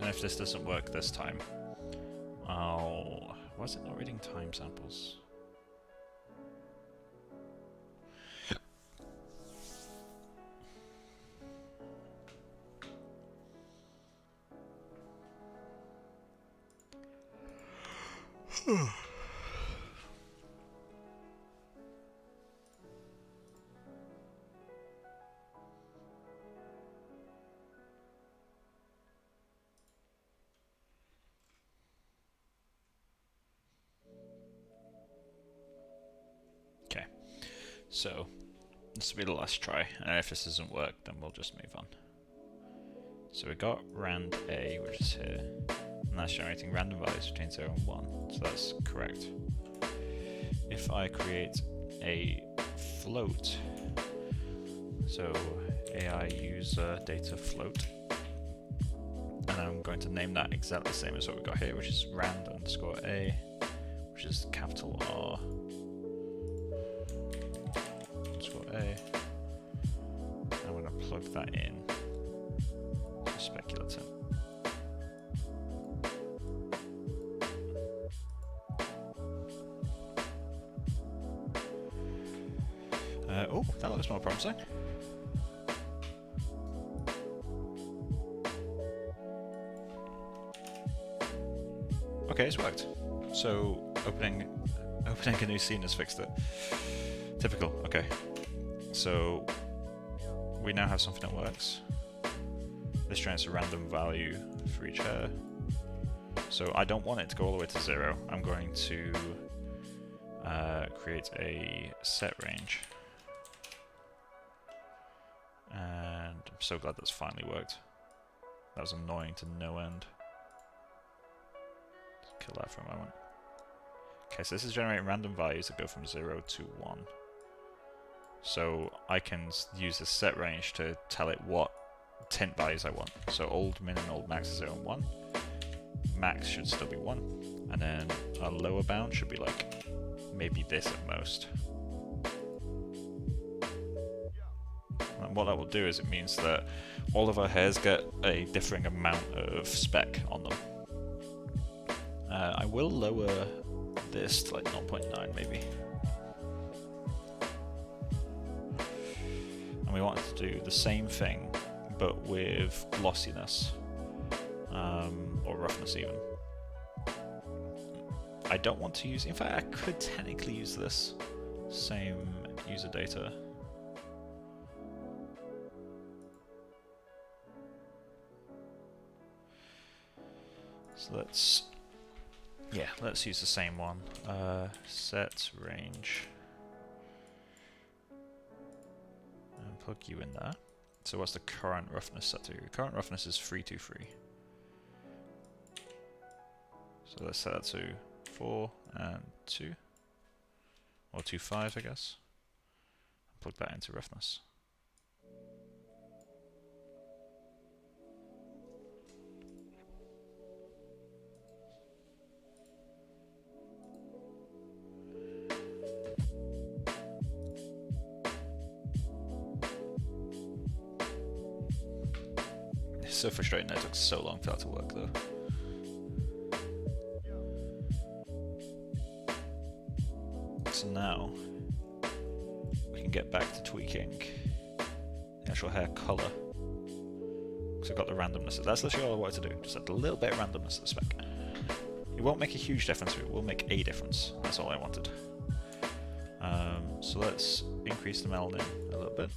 And if this doesn't work this time, why is it not reading time samples? So, this will be the last try, and if this doesn't work, then we'll just move on. So we got rand A, which is here, and that's generating random values between 0 and 1, so that's correct. If I create a float, so AI user data float, and I'm going to name that exactly the same as what we got here, which is rand underscore A, which is capital R. I'm going to plug that in to speculative. Oh, that looks more promising. Okay, it's worked. So opening a new scene has fixed it. Typical. Okay. So we now have something that works. This generates a random value for each hair. So I don't want it to go all the way to 0. I'm going to create a set range. And I'm so glad that's finally worked. That was annoying to no end. Let's kill that for a moment. Okay, so this is generating random values that go from 0 to 1. So I can use the set range to tell it what tint values I want. So old min and old max is 0 and 1. Max should still be 1. And then our lower bound should be like maybe this at most. And what that will do is it means that all of our hairs get a differing amount of spec on them. I will lower this to like 0.9 maybe. We want it to do the same thing, but with glossiness, or roughness even. I don't want to use, in fact I could technically use this same user data. So let's use the same one. Set range. And plug you in there. So what's the current roughness set to? The current roughness is 323. So let's set that to 4 and 2. Or 2.5, I guess. Plug that into roughness. It's so frustrating that it took so long for that to work though. So now we can get back to tweaking the actual hair colour. So I've got the randomness. That's literally all I wanted to do. Just add a little bit of randomness to the spec. It won't make a huge difference, but it will make a difference. That's all I wanted. So let's increase the melanin a little bit.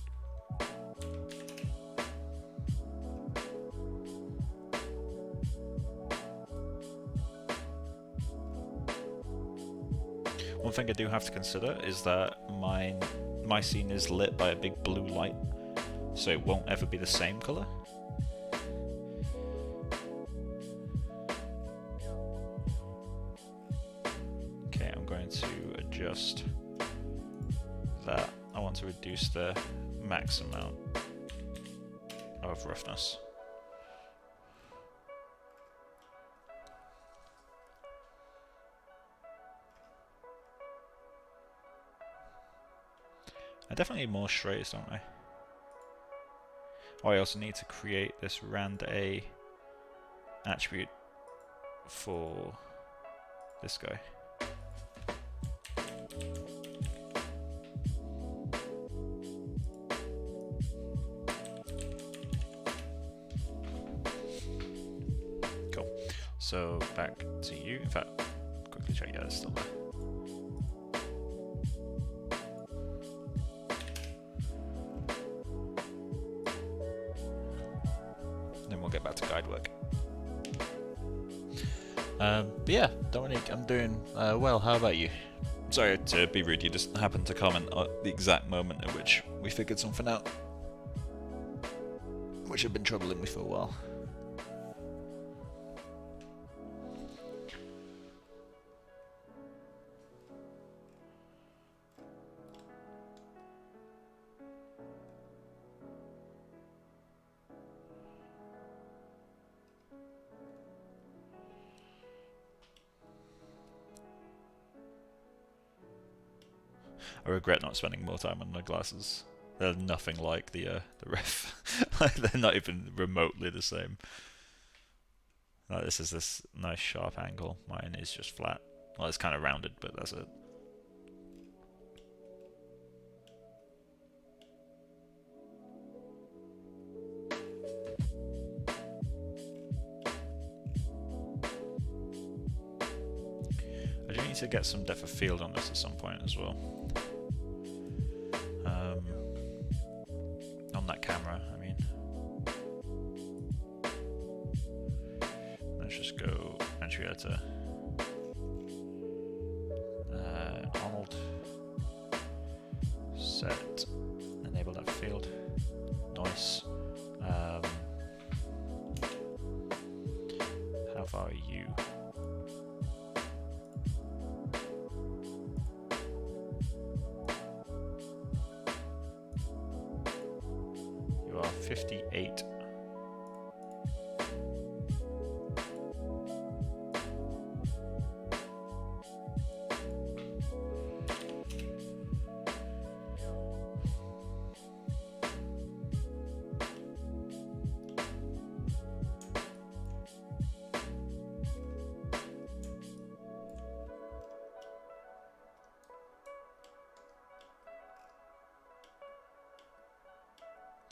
One thing I do have to consider is that my scene is lit by a big blue light, so it won't ever be the same colour. Okay, I'm going to adjust that. I want to reduce the max amount of roughness. I definitely need more strays, don't I? Oh, I also need to create this rand A attribute for this guy. Cool. So back to you. In fact, quickly check. Yeah, it's still there. Get back to guide work. But yeah, Dominique, I'm doing well. How about you? Sorry to be rude, you just happened to comment at the exact moment at which we figured something out, which had been troubling me for a while. I regret not spending more time on my glasses. They're nothing like the ref. Like, they're not even remotely the same. Like, this is this nice sharp angle. Mine is just flat. Well, it's kind of rounded, but that's it. I do need to get some depth of field on this at some point as well. On that camera, I mean. Let's just go entry editor. Arnold. Set. Enable that field. Nice. How far are you? You are 58.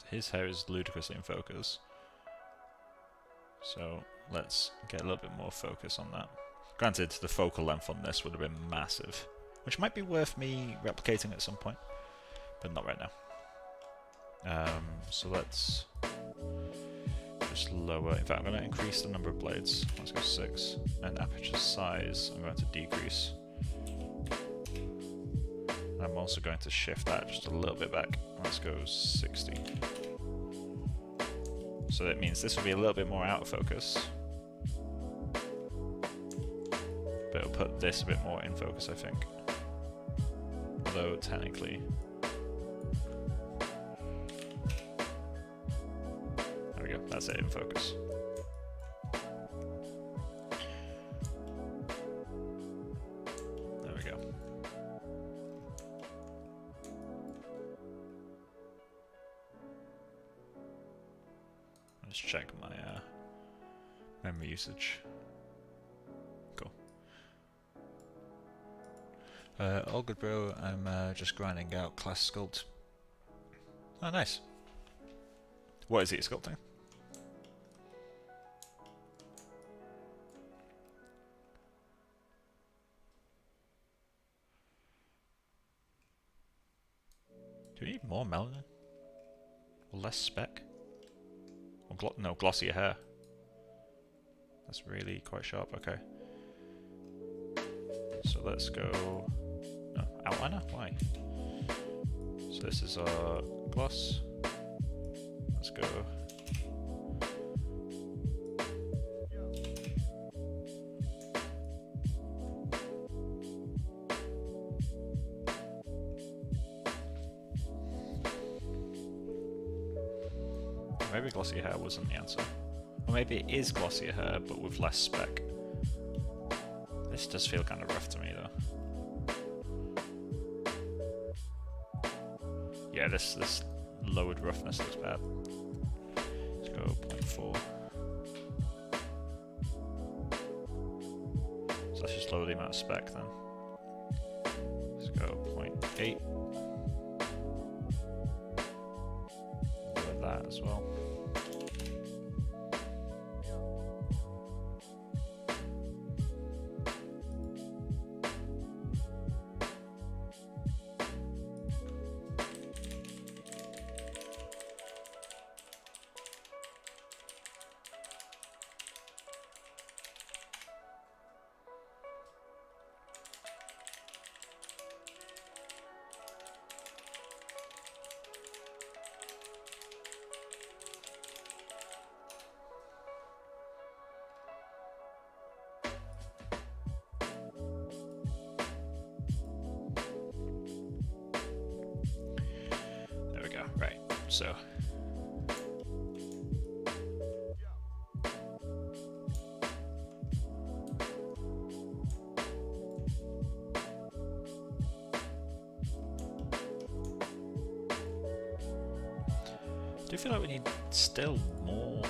His hair is ludicrously in focus, so let's get a little bit more focus on that. Granted, the focal length on this would have been massive, which might be worth me replicating at some point, but not right now. So let's just lower. In fact, I'm going to increase the number of blades. Let's go 6. And aperture size, I'm going to decrease. I'm also going to shift that just a little bit back. Let's go 60. So that means this will be a little bit more out of focus. But it'll put this a bit more in focus, I think. Although, technically... There we go, that's it in focus. There we go. Let's check my memory usage. Cool. All good, bro. I'm just grinding out class sculpt. Oh, nice. What is he sculpting? Do we need more melanin? Or less spec? Or no, glossier hair. That's really quite sharp, okay. So let's go... No, outliner? Why? So this is our gloss. Let's go... Maybe glossier hair wasn't the answer. Or maybe it is glossier hair, but with less spec. This does feel kind of rough to me, though. Yeah, this lowered roughness looks bad. Let's go 0.4. So let's just lower the amount of spec then. Let's go 0.8. Lower that as well. Right, so do you feel like we need still more?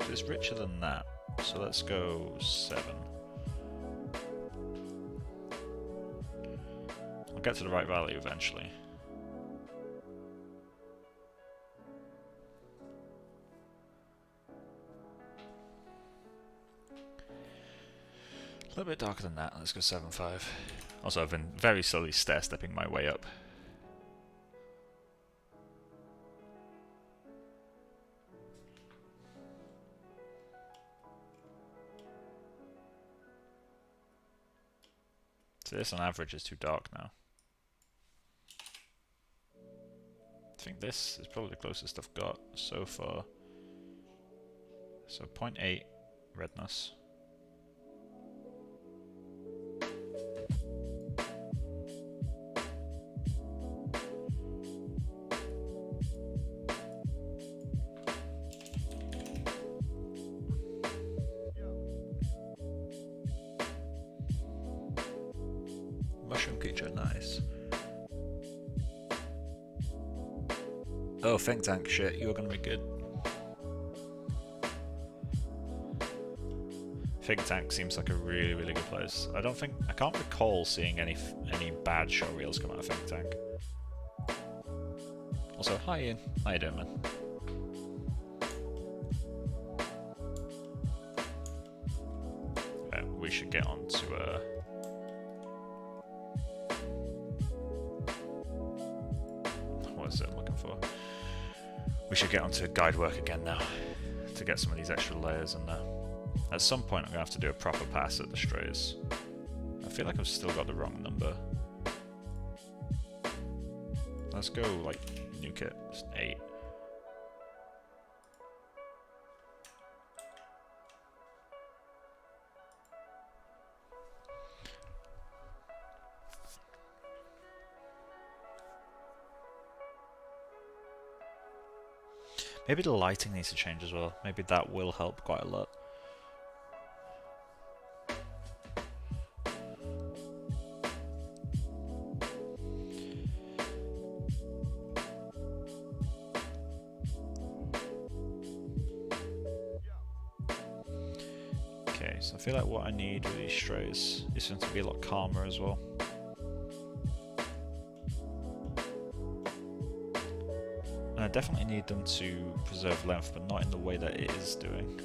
It's richer than that, so let's go 7. I'll get to the right value eventually. A little bit darker than that, let's go 7.5. Also, I've been very slowly stair-stepping my way up. So this on average is too dark now. I think this is probably the closest I've got so far. So 0.8 redness. Mushroom creature, nice. Oh, think tank shit, you're gonna be good. Think tank seems like a really, really good place. I can't recall seeing any bad show reels come out of think tank. Also, hi Ian, how you doing, man? We should get on to we should get onto guide work again now to get some of these extra layers in there. At some point I'm going to have to do a proper pass at the strays. I feel like I've still got the wrong number. Let's go like nuke it, just 8. Maybe the lighting needs to change as well. Maybe that will help quite a lot. Okay, so I feel like what I need with these strays is for them to be a lot calmer as well. I definitely need them to preserve length, but not in the way that it is doing.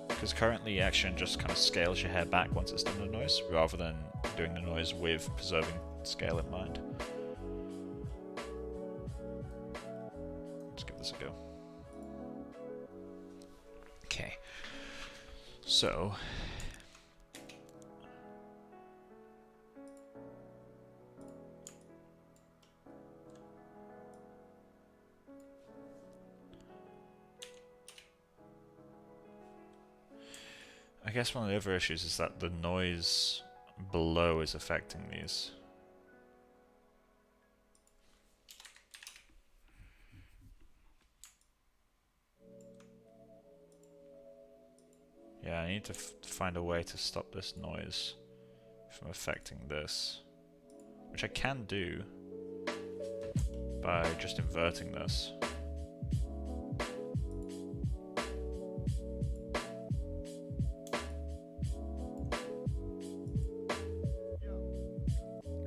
Because currently xgen just kind of scales your hair back once it's done the noise, rather than doing the noise with preserving scale in mind. Let's give this a go. Okay, so I guess one of the other issues is that the noise below is affecting these. Yeah, I need to find a way to stop this noise from affecting this, which I can do by just inverting this.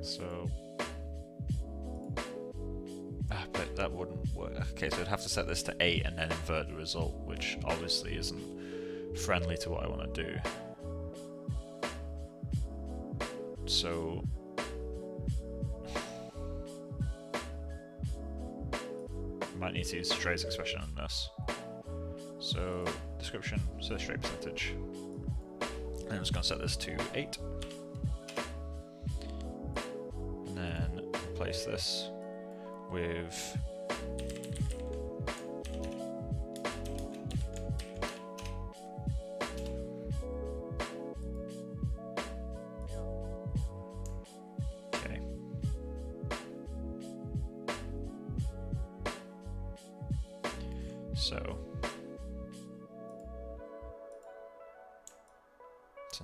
So, but that wouldn't work. Okay, so I'd have to set this to 8 and then invert the result, which obviously isn't friendly to what I want to do. So, I might need to use Stray's expression on this. So, description, set Stray percentage. And I'm just going to set this to 8. Replace this with okay. So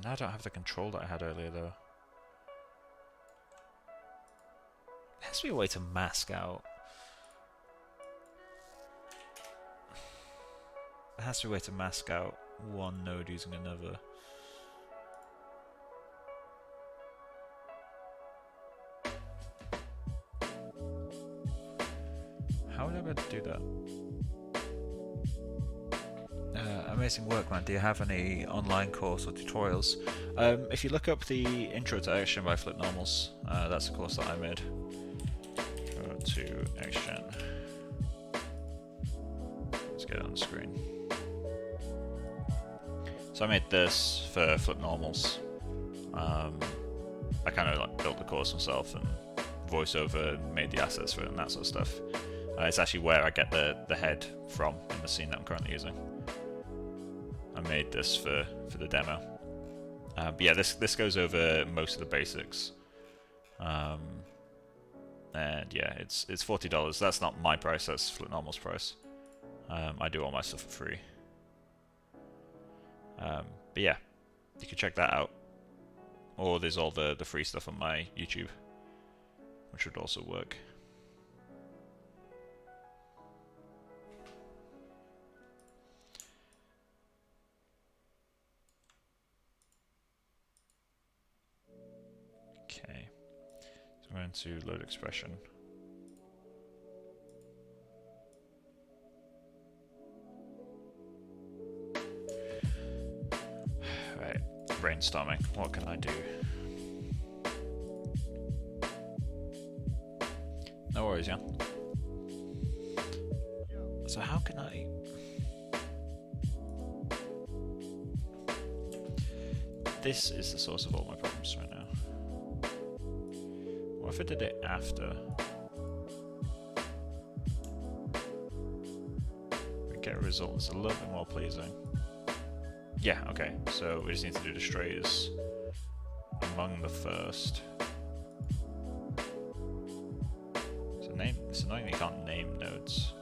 now I don't have the control that I had earlier though. There has to be a way to mask out. There has to be a way to mask out one node using another. How would I be able to do that? Amazing work, man. Do you have any online course or tutorials? If you look up the Intro to xgen by Flip Normals, that's a course that I made. Go to xgen. Let's get it on the screen. So I made this for Flip Normals. I kind of like built the course myself and voiceover and made the assets for it and that sort of stuff. It's actually where I get the head from in the scene that I'm currently using. I made this for the demo. But yeah, this goes over most of the basics. And yeah, it's $40. That's not my price, that's Flip Normal's price. I do all my stuff for free. But yeah, you can check that out. Or there's all the free stuff on my YouTube, which would also work. Okay, so I'm going to load expression. Right, brainstorming. What can I do? No worries, yeah. So how can I... This is the source of all my problems right now. What if I did it after? We get a result that's a little bit more pleasing. Yeah, okay, so we just need to do the strays among the first. It's annoying that you can't name nodes.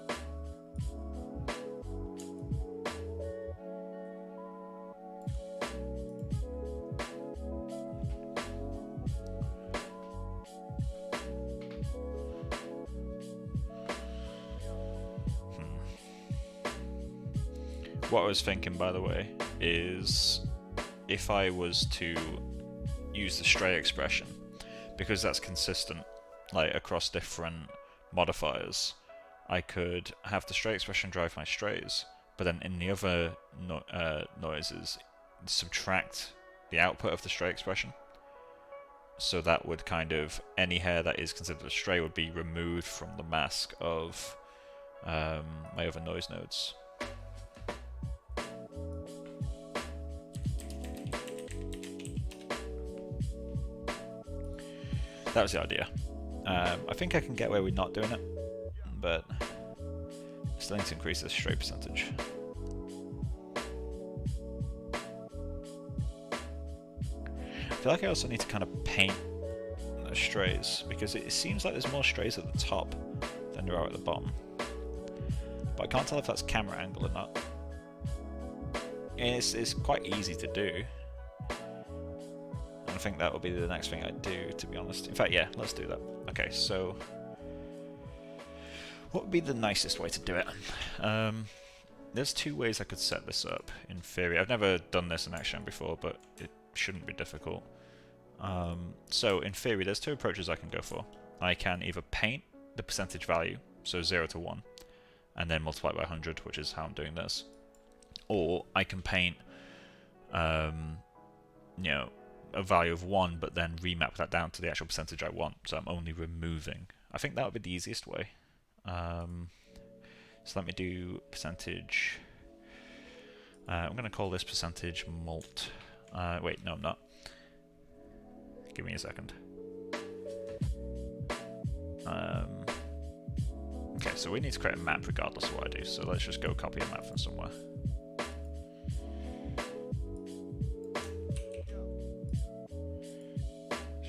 What I was thinking, by the way, is if I was to use the stray expression, because that's consistent, like across different modifiers, I could have the stray expression drive my strays, but then in the other noises, subtract the output of the stray expression. So that would kind of, any hair that is considered a stray would be removed from the mask of my other noise nodes. That was the idea. I think I can get away with not doing it, but I still need to increase the stray percentage. I feel like I also need to kind of paint the strays, because it seems like there's more strays at the top than there are at the bottom. But I can't tell if that's camera angle or not. And it's quite easy to do. I think that will be the next thing I do, to be honest. In fact, yeah, let's do that. Okay, so what would be the nicest way to do it? There's two ways I could set this up, in theory. I've never done this in xgen before, but it shouldn't be difficult. So, in theory, there's two approaches I can go for. I can either paint the percentage value, so 0 to 1, and then multiply it by 100, which is how I'm doing this. Or I can paint, you know, a value of 1, but then remap that down to the actual percentage I want, so I'm only removing. I think that would be the easiest way. So let me do percentage. I'm going to call this percentage mult. Wait, no, I'm not. Give me a second. Okay, so we need to create a map regardless of what I do, so let's just go copy a map from somewhere.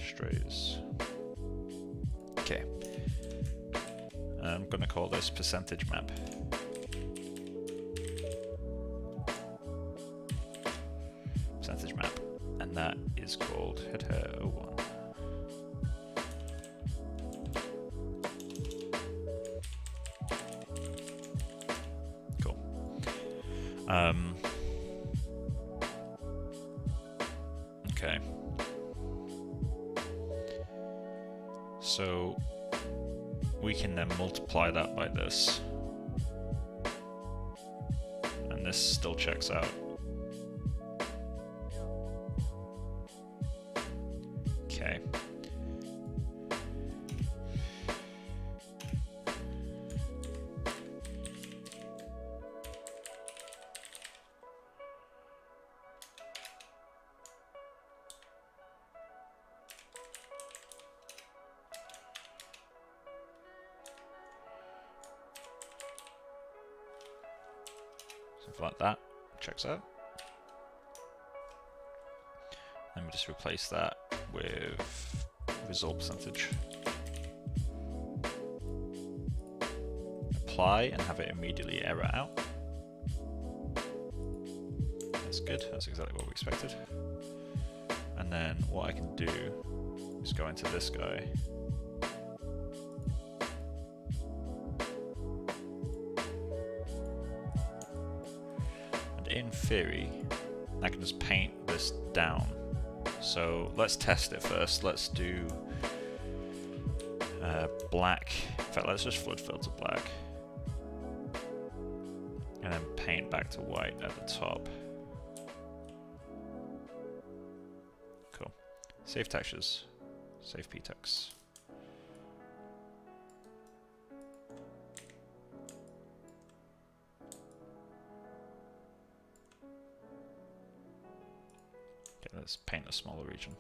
Strays. Okay. I'm going to call this percentage map. Percentage map. And that is called head01. Cool. Okay. So we can then multiply that by this, and this still checks out. Okay. Something like that, checks out. Then we just replace that with result percentage. Apply and have it immediately error out. That's good, that's exactly what we expected. And then what I can do is go into this guy. In theory, I can just paint this down. So let's test it first. Let's do black. In fact, let's just flood filter black. And then paint back to white at the top. Cool. Save textures. Save ptex. let's paint a smaller region.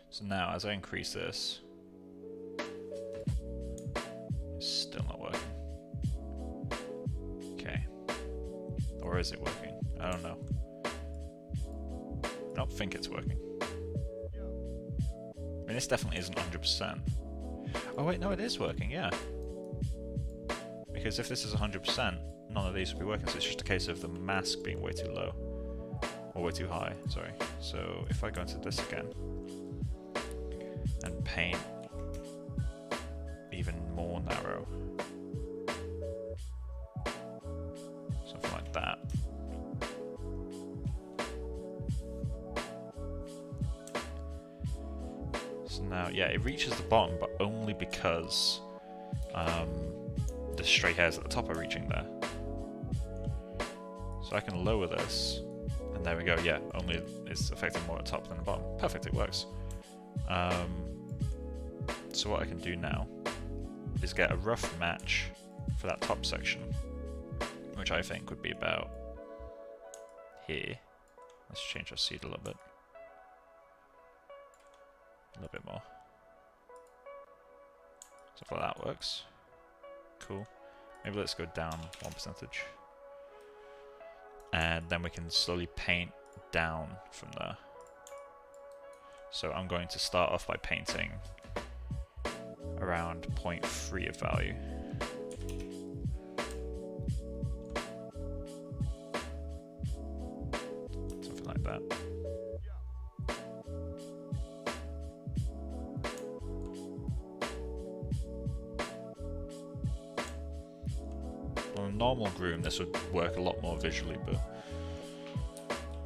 So now, as I increase this, it's still not working. Okay. Or is it working? I don't know. I don't think it's working. I mean, this definitely isn't 100%. Oh wait, no, it is working, yeah. Because if this is 100%, none of these would be working, so it's just a case of the mask being way too low. Or way too high, sorry. So if I go into this again, and paint even more narrow, something like that. So now, yeah, it reaches the bottom, but only because the stray hairs at the top are reaching there. So I can lower this, and there we go, yeah, only it's affecting more at the top than the bottom. Perfect, it works. So what I can do now is get a rough match for that top section, which I think would be about here. Let's change our seed a little bit. A little bit more. So if that works. Cool. Maybe let's go down 1%. And then we can slowly paint down from there. So I'm going to start off by painting around 0.3 of value. Something like that. On a normal groom this would work a lot more visually, but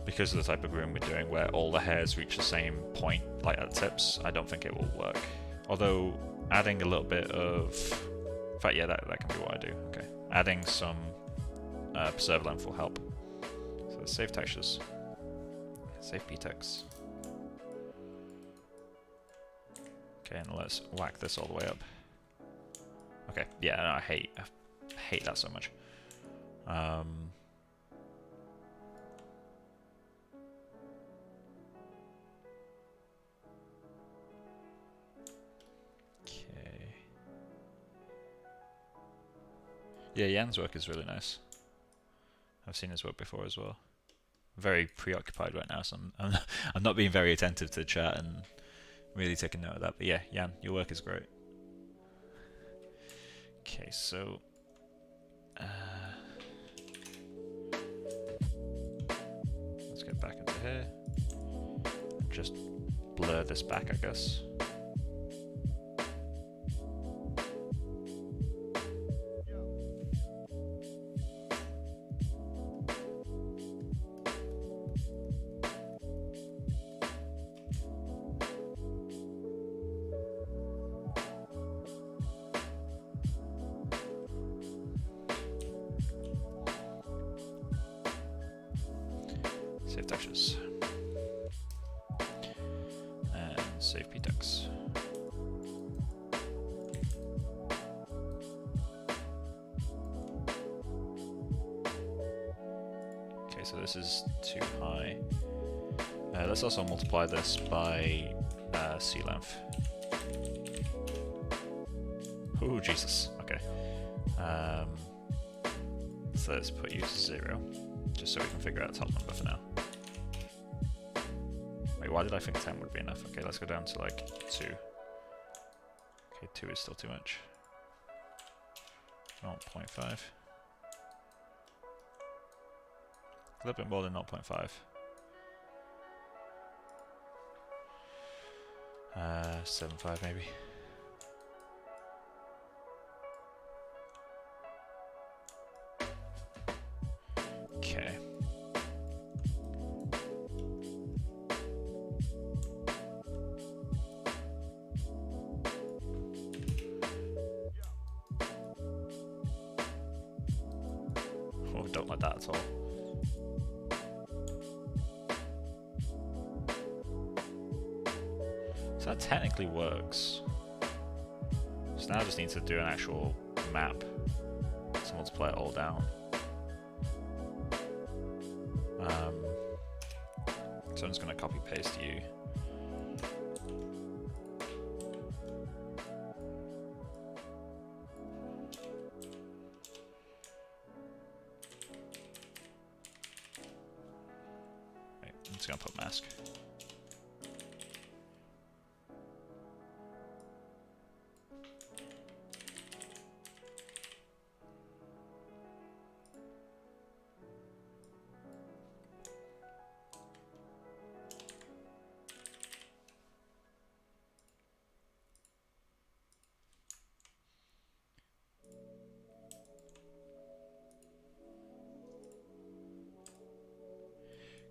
because of the type of groom we're doing where all the hairs reach the same point, like at the tips, I don't think it will work. Although adding a little bit of, in fact, yeah, that can be what I do. Okay, adding some preserve length will help. So let's save textures, save ptex. Okay, and let's whack this all the way up. Okay, yeah, no, I hate that so much. Yeah, Jan's work is really nice. I've seen his work before as well. Very preoccupied right now, so I'm not being very attentive to the chat and really taking note of that. But yeah, Jan, your work is great. Okay, so let's get back into here. Just blur this back, I guess. Save textures. And save ptex. Okay, so this is too high. Let's also multiply this by C length. Oh, Jesus. Okay. So let's put you to 0, just so we can figure out the top number for now. Wait, why did I think 10 would be enough? Okay, let's go down to like 2. Okay, 2 is still too much. 0.5. A little bit more than 0.5. 7.5 maybe. Okay. Oh don't like that at all. So that technically works. So now I just need to do an actual map to multiply it all down. So I'm just going to copy paste you. Right, I'm just going to put mask.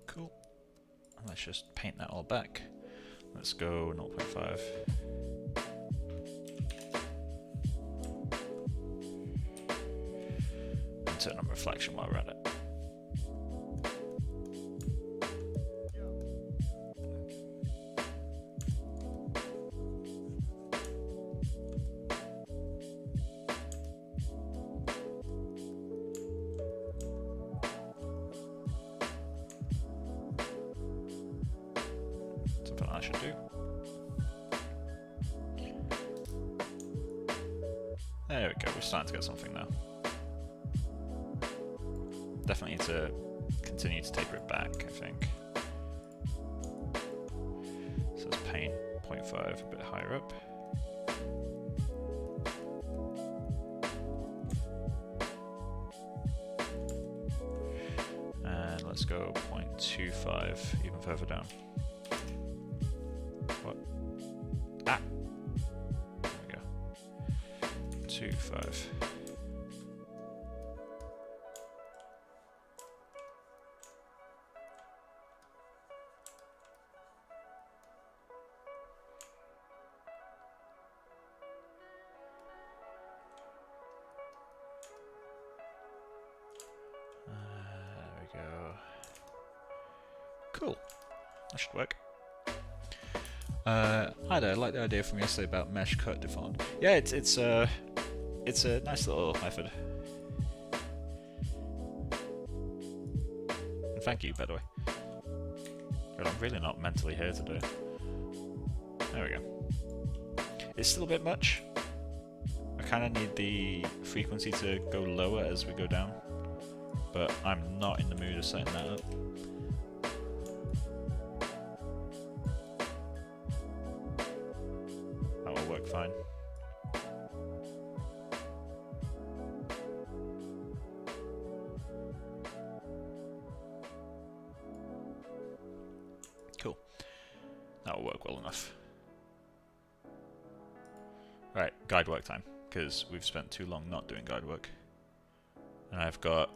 Cool. And let's just paint that all back. Let's go 0.5. And turn on reflection while we're at it. I should do. There we go, we're starting to get something now. Definitely need to continue to taper it back, I think. So let's paint 0.5 a bit higher up. And let's go 0.25 even further down. What? Ah! There we go. 2.5. There we go. Cool. That should work. Hi there, I like the idea from yesterday about mesh cut default. Yeah, it's a nice little method. And thank you, by the way. God, I'm really not mentally here today. There we go. It's still a bit much. I kind of need the frequency to go lower as we go down, but I'm not in the mood of setting that up. Work fine. Cool. That'll work well enough. Right, guide work time, because we've spent too long not doing guide work. And I've got...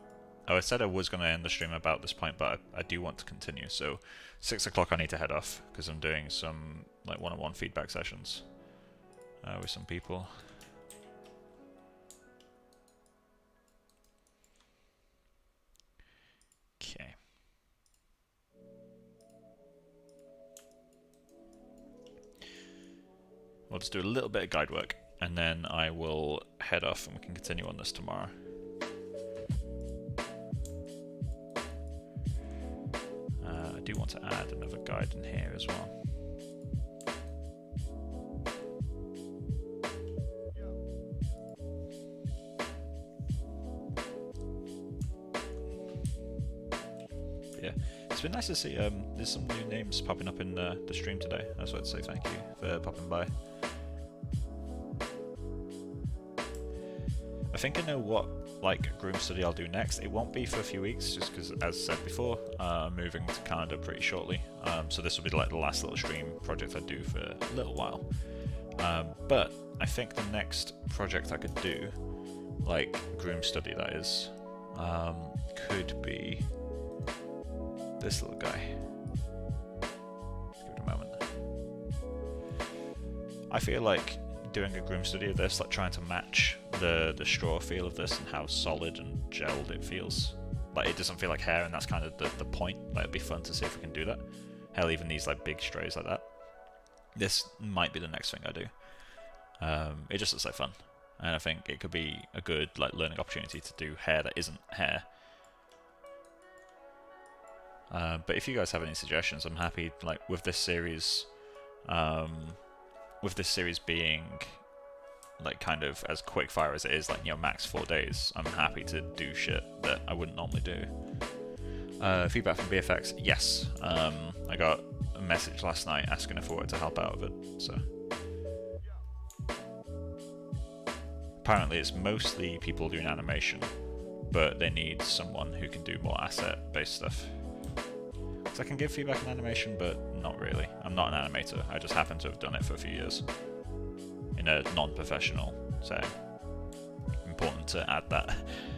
Oh, I said I was going to end the stream about this point, but I do want to continue. So 6 o'clock I need to head off, because I'm doing some like one-on-one feedback sessions. With some people. Okay. We'll just do a little bit of guide work, and then I will head off and we can continue on this tomorrow. I do want to add another guide in here as well. Yeah, it's been nice to see there's some new names popping up in the stream today. I just wanted to say thank you for popping by. I think I know what Groom study I'll do next. It won't be for a few weeks, just because, as said before, I'm moving to Canada pretty shortly. So this will be like the last little stream project I do for a little while. But I think the next project I could do, like Groom study that is, could be this little guy. Just give it a moment. I feel like doing a Groom study of this, like trying to match the straw feel of this and how solid and gelled it feels. Like, it doesn't feel like hair, and that's kind of the point. Like, it'd be fun to see if we can do that. Hell, even these like big strays like that. This might be the next thing I do. It just looks like fun, and I think it could be a good like learning opportunity to do hair that isn't hair. But if you guys have any suggestions, I'm happy. Like with this series being like kind of as quick fire as it is, like, you know, max 4 days, I'm happy to do shit that I wouldn't normally do. Feedback from BFX, yes. I got a message last night asking if I wanted to help out with it, so. Apparently it's mostly people doing animation, but they need someone who can do more asset-based stuff. So I can give feedback on animation, but not really. I'm not an animator, I just happen to have done it for a few years. In a non-professional setting. Important to add that.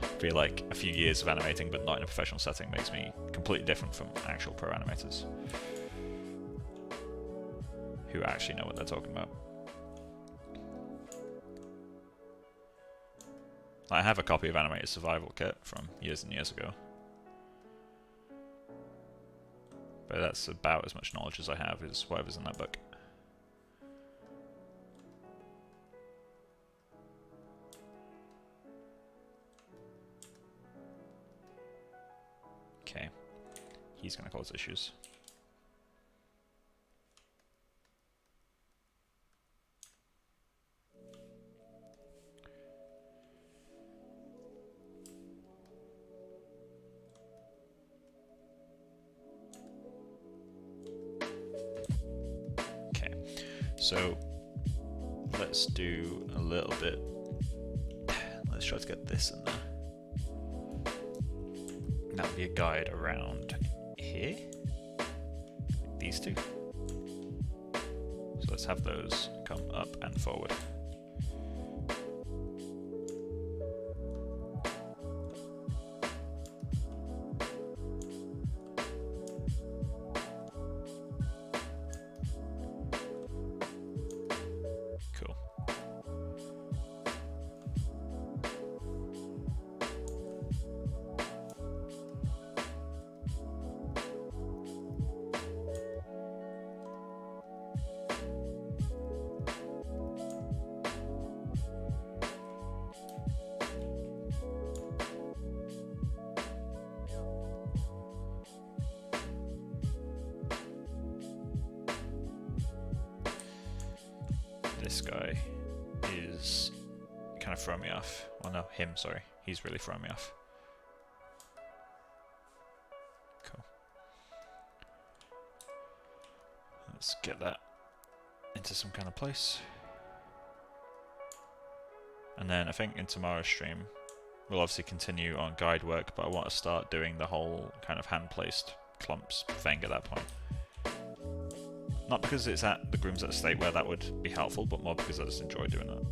I feel like a few years of animating, but not in a professional setting, makes me completely different from actual pro animators. Who actually know what they're talking about. I have a copy of Animator's Survival Kit from years and years ago. But that's about as much knowledge as I have, is whatever's in that book. Okay. He's going to cause issues. So let's do a little bit. Let's try to get this in there. That would be a guide around here. These two. So let's have those come up and forward. This guy is kind of throwing me off. Well, no, him, sorry. He's really throwing me off. Cool. Let's get that into some kind of place. And then I think in tomorrow's stream, we'll obviously continue on guide work, but I want to start doing the whole kind of hand-placed clumps thing at that point. Not because it's at the Groom's at a state where that would be helpful, but more because I just enjoy doing that.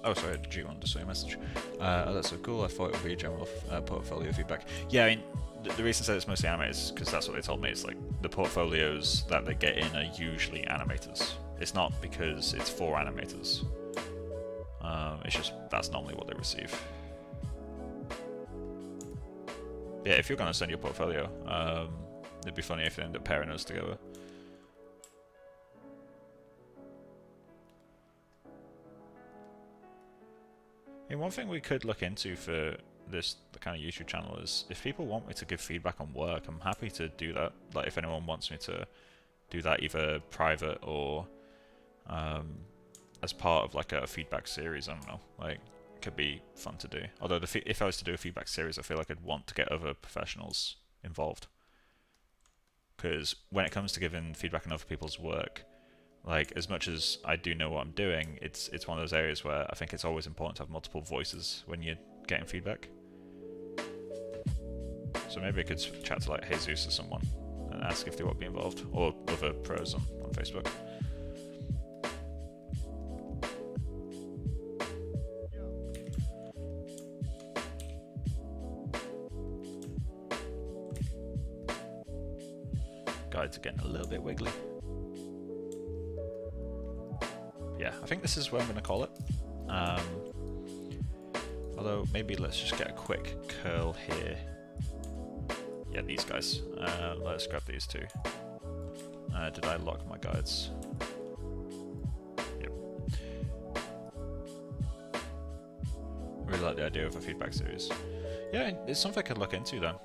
Oh, sorry, G1 just saw your message. Oh, that's so cool. I thought it would be a general portfolio feedback. Yeah, I mean, the reason I said it's mostly animators is because that's what they told me. It's like the portfolios that they get in are usually animators. It's not because it's for animators. It's just that's normally what they receive. Yeah, if you're going to send your portfolio, it'd be funny if they end up pairing us together. And one thing we could look into for this kind of YouTube channel is if people want me to give feedback on work, I'm happy to do that. Like if anyone wants me to do that either private or as part of like a feedback series, I don't know, like it could be fun to do. Although if I was to do a feedback series, I feel like I'd want to get other professionals involved. Because when it comes to giving feedback on other people's work, like as much as I do know what I'm doing, it's one of those areas where I think it's always important to have multiple voices when you're getting feedback. So maybe I could chat to like Jesus or someone and ask if they want to be involved, or other pros on Facebook. guides are getting a little bit wiggly. Yeah, I think this is where I'm going to call it. Although, maybe let's just get a quick curl here. Yeah, these guys. Let's grab these two. Did I lock my guides? Yep. Really like the idea of a feedback series. Yeah, it's something I could look into then.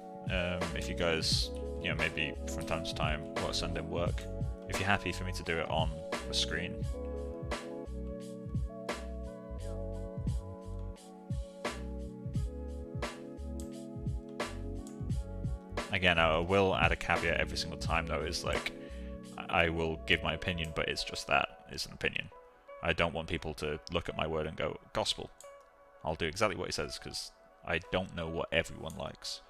If you guys, you know, maybe from time to time want to send in work, if you're happy for me to do it on the screen. Again, I will add a caveat every single time though, is like, I will give my opinion, but it's just that, it's an opinion. I don't want people to look at my word and go, gospel. I'll do exactly what he says, because I don't know what everyone likes.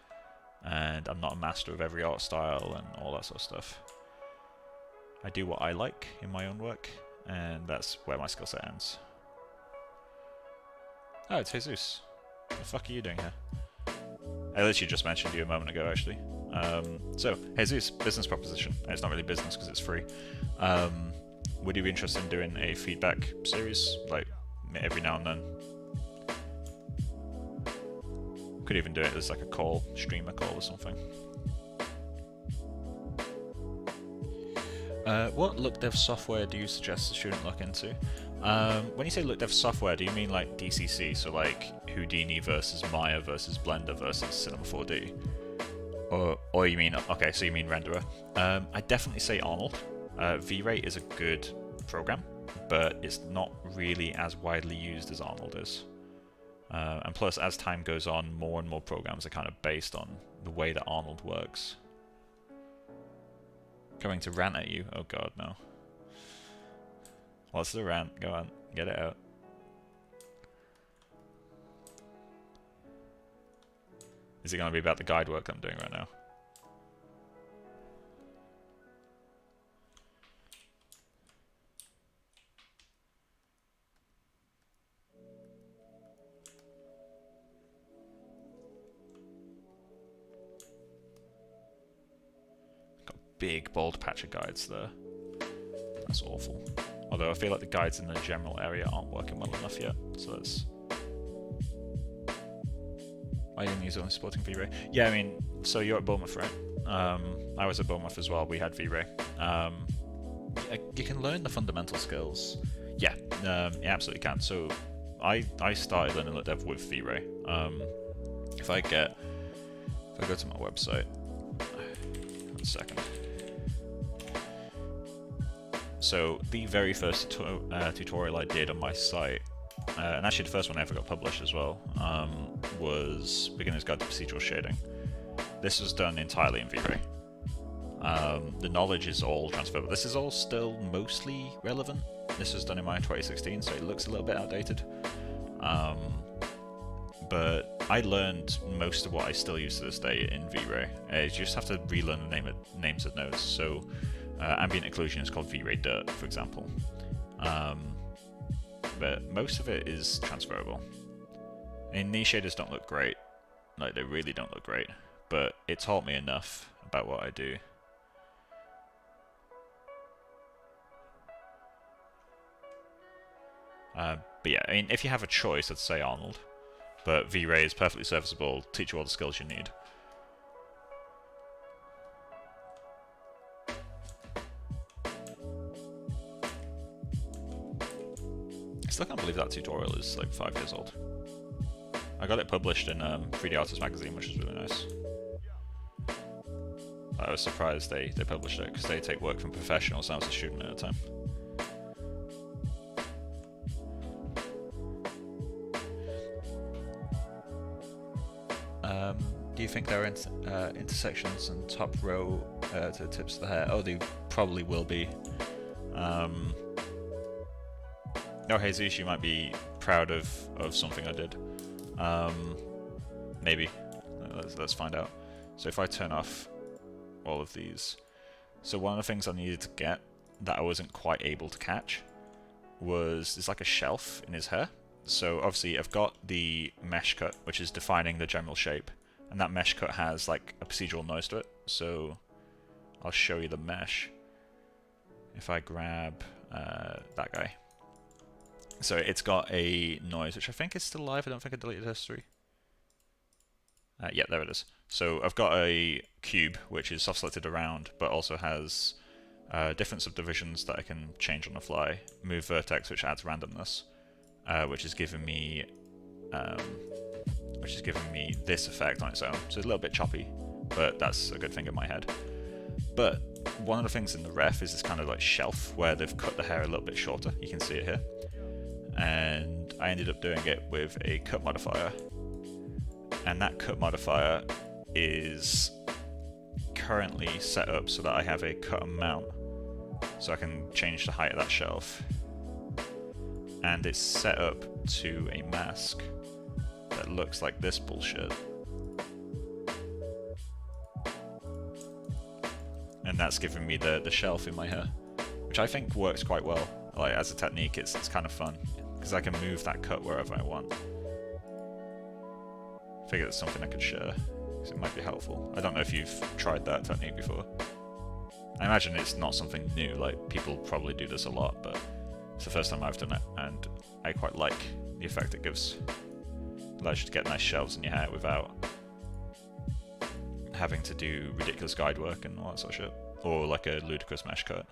And I'm not a master of every art style and all that sort of stuff. I do what I like in my own work, and that's where my skill set ends. Oh, it's Jesus. What the fuck are you doing here? I literally just mentioned you a moment ago, actually. So, Jesus, business proposition. It's not really business because it's free. Would you be interested in doing a feedback series, like every now and then? Could even do it as like a call, streamer call or something. What look dev software do you suggest the student look into? When you say look dev software, do you mean like DCC, so like Houdini versus Maya versus Blender versus Cinema 4D? Or you mean, okay, so you mean renderer. I'd definitely say Arnold. V-Ray is a good program, but it's not really as widely used as Arnold is. And plus, as time goes on, more and more programs are kind of based on the way that Arnold works. Going to rant at you? Oh god, no. What's the rant? Go on, get it out. Is it going to be about the guide work I'm doing right now? Got a big bold patch of guides there. That's awful. Although I feel like the guides in the general area aren't working well enough yet, so that's... Why didn't use only supporting V-Ray? Yeah, I mean, so you're at Bournemouth, right? I was at Bournemouth as well, we had V-Ray. You can learn the fundamental skills. Yeah, you absolutely can. So I started learning look dev with V-Ray. If I go to my website, 1 second. So the very first tutorial I did on my site, and actually the first one I ever got published as well, was Beginner's Guide to Procedural Shading. This was done entirely in V-Ray. The knowledge is all transferable. This is all still mostly relevant. This was done in Maya 2016, so it looks a little bit outdated. But I learned most of what I still use to this day in V-Ray. You just have to relearn the names of nodes. So ambient occlusion is called V-Ray Dirt, for example. But most of it is transferable. And these shaders don't look great. Like, they really don't look great. But it taught me enough about what I do. But yeah, I mean, if you have a choice, I'd say Arnold. But V-Ray is perfectly serviceable, teach you all the skills you need. I still can't believe that tutorial is like 5 years old. I got it published in 3D Artist magazine, which is really nice. I was surprised they published it, because they take work from professionals and I was a student at the time. Do you think there are intersections and top row to the tips of the hair? Oh, they probably will be. No, Jesus, you might be proud of something I did. Maybe. Let's find out. So if I turn off all of these. So one of the things I needed to get that I wasn't quite able to catch was, there's like a shelf in his hair. So obviously I've got the mesh cut, which is defining the general shape. And that mesh cut has like a procedural noise to it. So I'll show you the mesh. If I grab that guy. So it's got a noise, which I think is still live. I don't think I deleted history. Yeah, there it is. So I've got a cube, which is soft selected around, but also has different subdivisions that I can change on the fly. Move vertex, which adds randomness, which is giving me this effect on its own. So it's a little bit choppy, but that's a good thing in my head. But one of the things in the ref is this kind of like shelf where they've cut the hair a little bit shorter. You can see it here. And I ended up doing it with a cut modifier. And that cut modifier is currently set up so that I have a cut amount. So I can change the height of that shelf. And it's set up to a mask that looks like this bullshit. And that's giving me the shelf in my hair, which I think works quite well. Like, as a technique, it's kind of fun, because I can move that cut wherever I want. I figured it's something I could share, because it might be helpful. I don't know if you've tried that technique before. I imagine it's not something new, like, people probably do this a lot, but it's the first time I've done it, and I quite like the effect it gives. It allows you to get nice shelves in your hair without having to do ridiculous guide work and all that sort of shit. Or like a ludicrous mesh cut.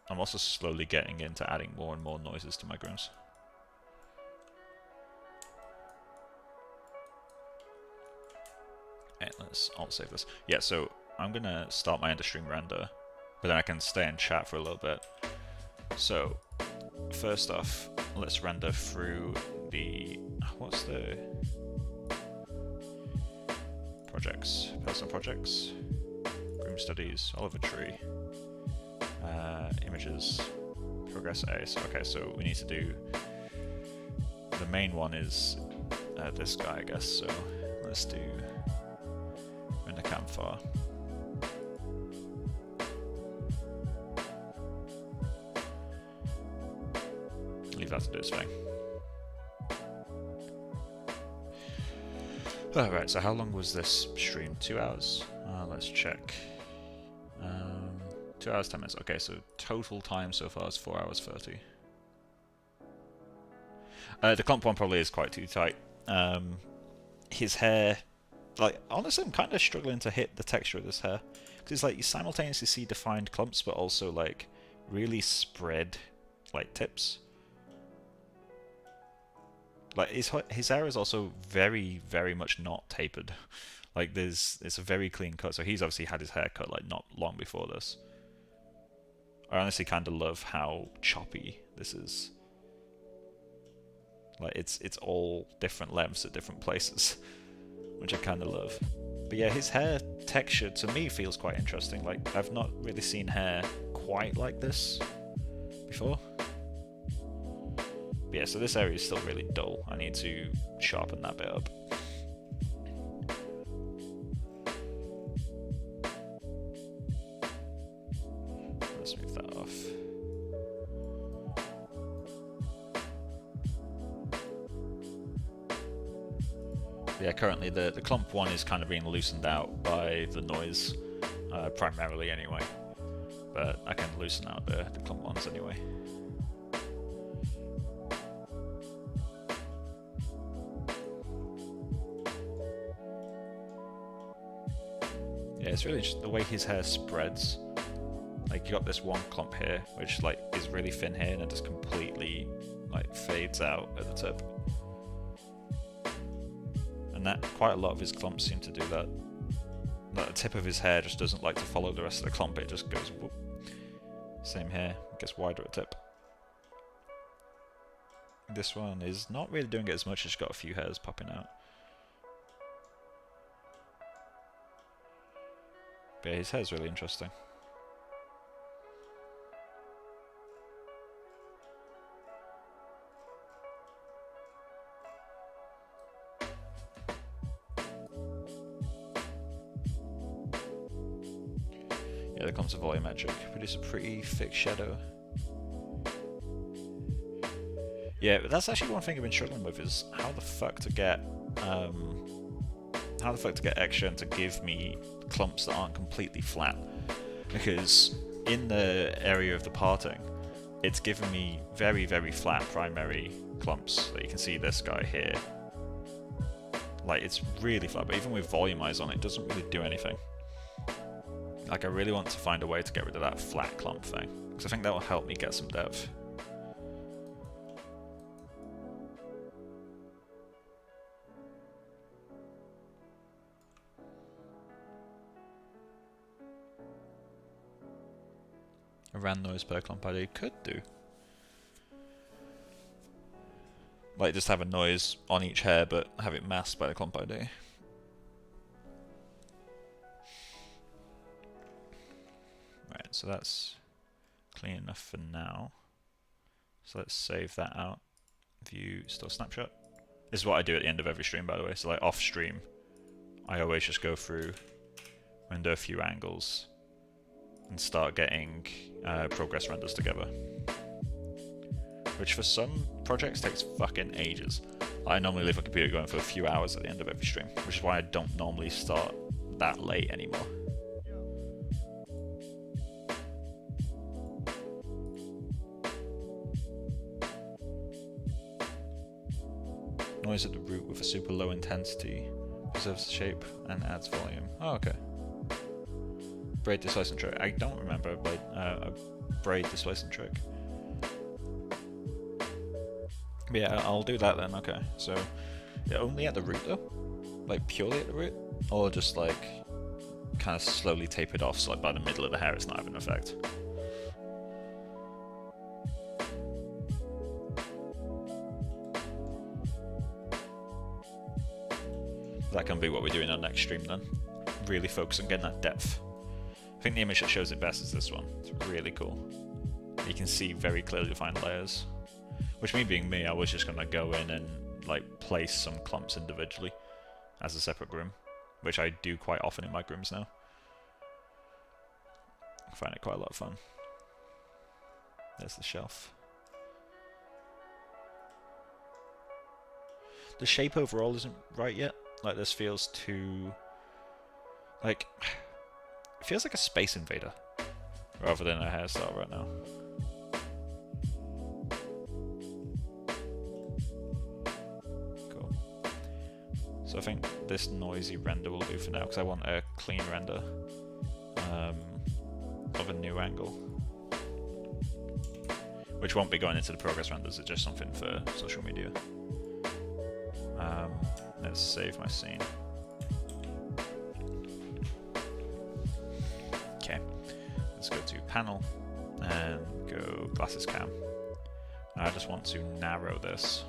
I'm also slowly getting into adding more and more noises to my grooms. And let's alt save this. Yeah, so I'm gonna start my end-of-stream render, but then I can stay in chat for a little bit. So first off, let's render through the what's the projects? Personal projects, Groom studies, Oliver tree, images, progress A. So okay, so we need to do the main one is this guy, I guess. So let's do render campfire. Leave that to do its thing. Alright, so how long was this stream? 2 hours? Let's check. 2 hours, 10 minutes. Okay, so total time so far is 4 hours 30. The clump one probably is quite too tight. His hair, like, honestly I'm kind of struggling to hit the texture of this hair. Because it's like you simultaneously see defined clumps, but also like really spread like tips. Like his hair is also very, very much not tapered. Like it's a very clean cut. So he's obviously had his hair cut like not long before this. I honestly kind of love how choppy this is. Like it's all different lengths at different places, which I kind of love. But yeah, his hair texture to me feels quite interesting. Like I've not really seen hair quite like this before. But yeah, so this area is still really dull. I need to sharpen that bit up. Let's move that off. Yeah, currently the clump one is kind of being loosened out by the noise, primarily anyway. But I can loosen out the clump ones anyway. Yeah, it's really just the way his hair spreads. Like you got this one clump here, which like is really thin here and it just completely like fades out at the tip. And that quite a lot of his clumps seem to do that. The tip of his hair just doesn't like to follow the rest of the clump, it just goes whoop. Same here, it gets wider at the tip. This one is not really doing it as much, it's got a few hairs popping out. But yeah, his hair's really interesting. Yeah, there comes a volumetric. Produce a pretty thick shadow. Yeah, but that's actually one thing I've been struggling with, is how the fuck to get how the fuck to get xgen to give me clumps that aren't completely flat, because in the area of the parting, it's given me very, very flat primary clumps. So you can see this guy here. Like, it's really flat, but even with volumize on it, doesn't really do anything. Like, I really want to find a way to get rid of that flat clump thing, because I think that will help me get some depth. A rand noise per clump ID could do. Like, just have a noise on each hair, but have it masked by the clump ID. Right, so that's clean enough for now. So let's save that out. View, store snapshot. This is what I do at the end of every stream, by the way. So like off stream, I always just go through, render a few angles, and start getting progress renders together. Which for some projects takes fucking ages. I normally leave my computer going for a few hours at the end of every stream, which is why I don't normally start that late anymore. Noise at the root with a super low intensity preserves the shape and adds volume. Oh, okay. Braid displacement trick. I don't remember a braid displacement trick. But yeah, I'll do that then, okay. So, yeah, only at the root though? Like, purely at the root? Or just like, kind of slowly tape it off so like by the middle of the hair it's not having an effect? That can be what we do in our next stream then. Really focus on getting that depth. I think the image that shows it best is this one. It's really cool. You can see very clearly defined layers. Which, me being me, I was just going to go in and like place some clumps individually as a separate groom, which I do quite often in my grooms now. I find it quite a lot of fun. There's the shelf. The shape overall isn't right yet. Like, this feels too... like... it feels like a Space Invader rather than a hairstyle right now. So I think this noisy render will do for now, because I want a clean render of a new angle. Which won't be going into the progress renders, it's just something for social media. Let's save my scene. Okay, let's go to panel and go glasses cam. I just want to narrow this.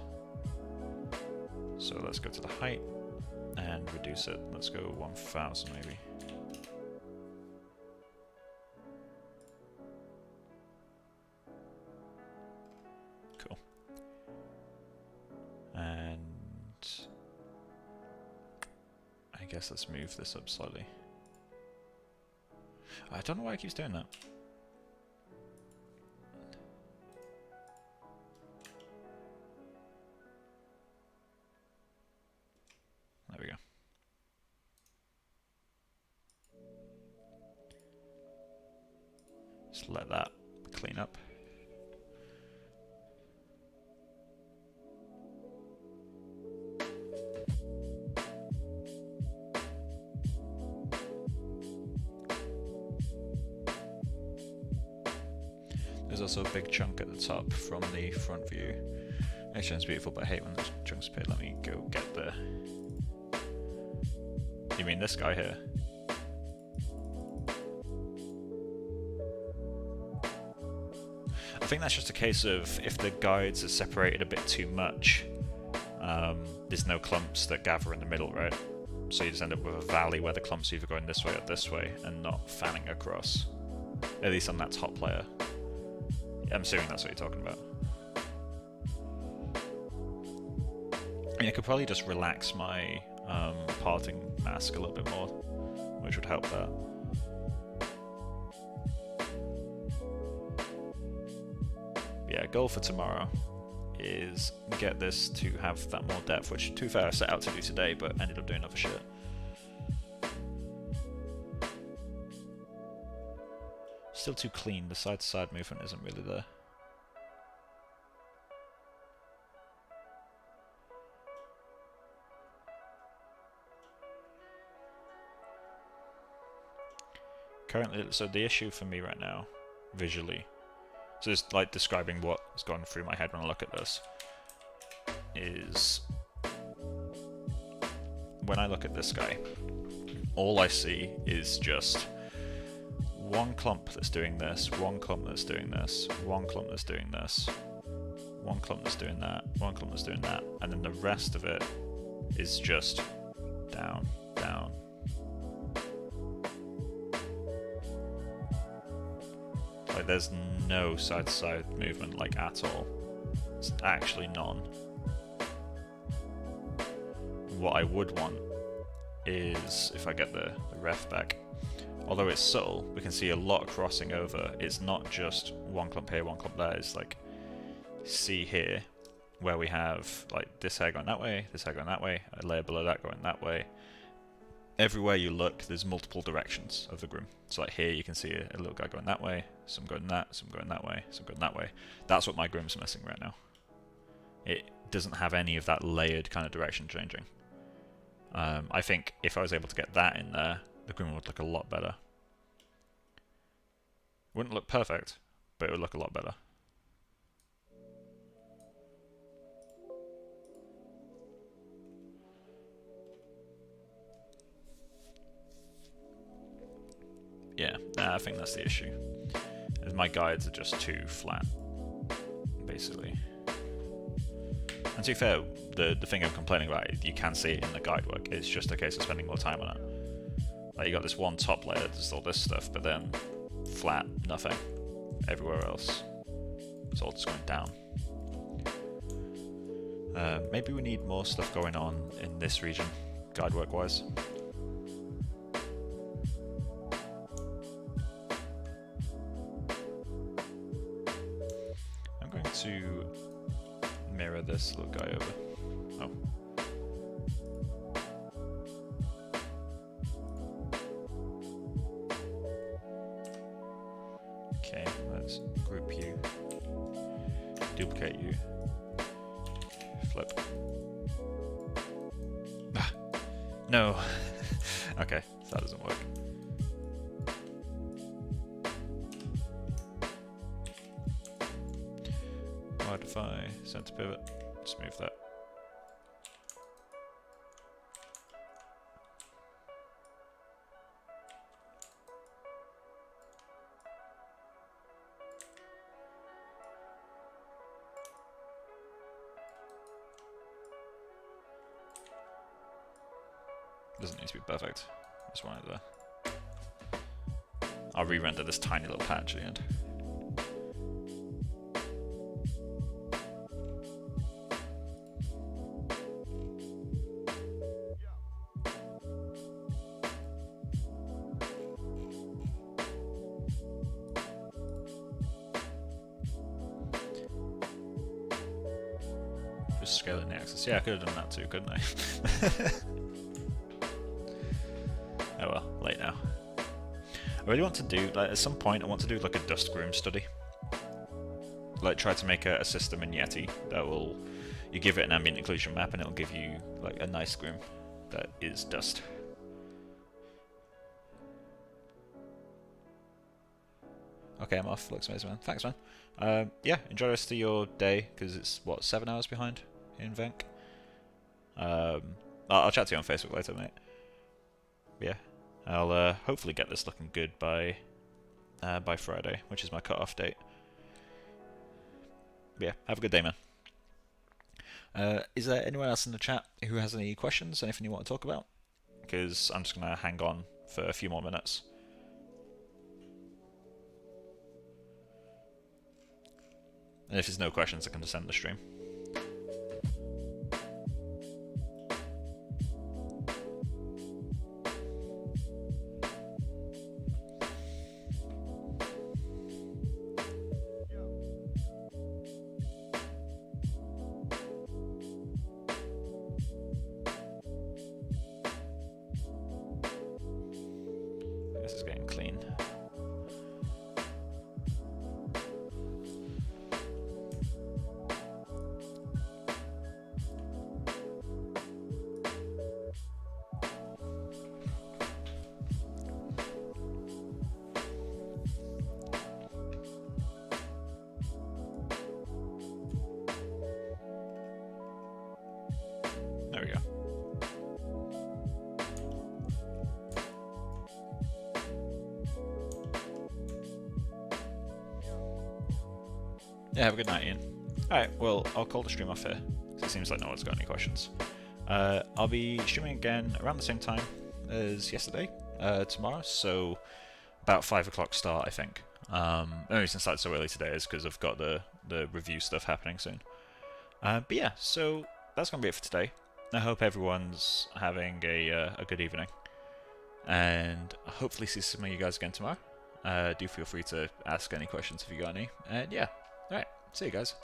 So let's go to the height and reduce it. Let's go 1000 maybe. Cool. And I guess let's move this up slightly. I don't know why it keeps doing that. There we go. Just let that clean up. There's also a big chunk at the top from the front view. Actually, it's beautiful, but I hate when those chunks appear. Let me go get the... You mean this guy here? I think that's just a case of if the guides are separated a bit too much, there's no clumps that gather in the middle, right? So you just end up with a valley where the clumps are either going this way or this way and not fanning across. At least on that top layer. I'm assuming that's what you're talking about. I mean, I could probably just relax my parting mask a little bit more, which would help that. Yeah, goal for tomorrow is get this to have that more depth, which to be fair I set out to do today, but ended up doing other shit. Still too clean. The side-to-side movement isn't really there. Currently, so the issue for me right now, visually, so it's like describing what's going through my head when I look at this, is when I look at this guy, all I see is just one clump that's doing this, one clump that's doing this, one clump that's doing this, one clump that's doing that, one clump that's doing that, and then the rest of it is just down, down. Like there's no side-to-side movement like at all. It's actually none. What I would want is, if I get the ref back, although it's subtle, we can see a lot crossing over. It's not just one clump here, one clump there. It's like, see here, where we have like this hair going that way, this hair going that way, a layer below that going that way. Everywhere you look, there's multiple directions of the groom. So like here you can see a little guy going that way, some going that, some going that way, some going that way. That's what my groom's missing right now. It doesn't have any of that layered kind of direction changing. I think if I was able to get that in there, the groom would look a lot better. Wouldn't look perfect, but it would look a lot better. Yeah, I think that's the issue. My guides are just too flat, basically. And to be fair, the thing I'm complaining about, you can see it in the guide work. It's just a case of spending more time on it. Like you got this one top layer that does all this stuff, but then flat, nothing. Everywhere else, it's all just going down. Maybe we need more stuff going on in this region, guide work wise. I'm going to mirror this little guy over. Oh. Okay, let's group you, duplicate you, flip. Ah, no. Okay, so that doesn't work. Modify, center pivot, just move that. Doesn't need to be perfect. Just want it there. I'll re-render this tiny little patch at the end. Just scaling the axis. Yeah, I could have done that too, couldn't I? Oh well, late now. I really want to do, like, at some point I want to do like a dust groom study. Like try to make a system in Yeti that will, you give it an ambient occlusion map and it'll give you like a nice groom that is dust. Okay, I'm off. Looks amazing, man. Thanks, man. Yeah, enjoy the rest of your day, because it's, what, 7 hours behind in Venk? I'll chat to you on Facebook later, mate. Yeah, I'll hopefully get this looking good by Friday, which is my cut-off date. Yeah, have a good day, man. Is there anyone else in the chat who has any questions, anything you want to talk about? Because I'm just going to hang on for a few more minutes. And if there's no questions, I can just end the stream. This is getting clean. Yeah, have a good night, Ian. Alright, well, I'll call the stream off here, because it seems like no one's got any questions. I'll be streaming again around the same time as yesterday, tomorrow, so about 5 o'clock start, I think. The only reason I started so early today is because I've got the review stuff happening soon. But yeah, so that's going to be it for today. I hope everyone's having a good evening, and hopefully see some of you guys again tomorrow. Do feel free to ask any questions if you got any, and yeah, alright, see you guys.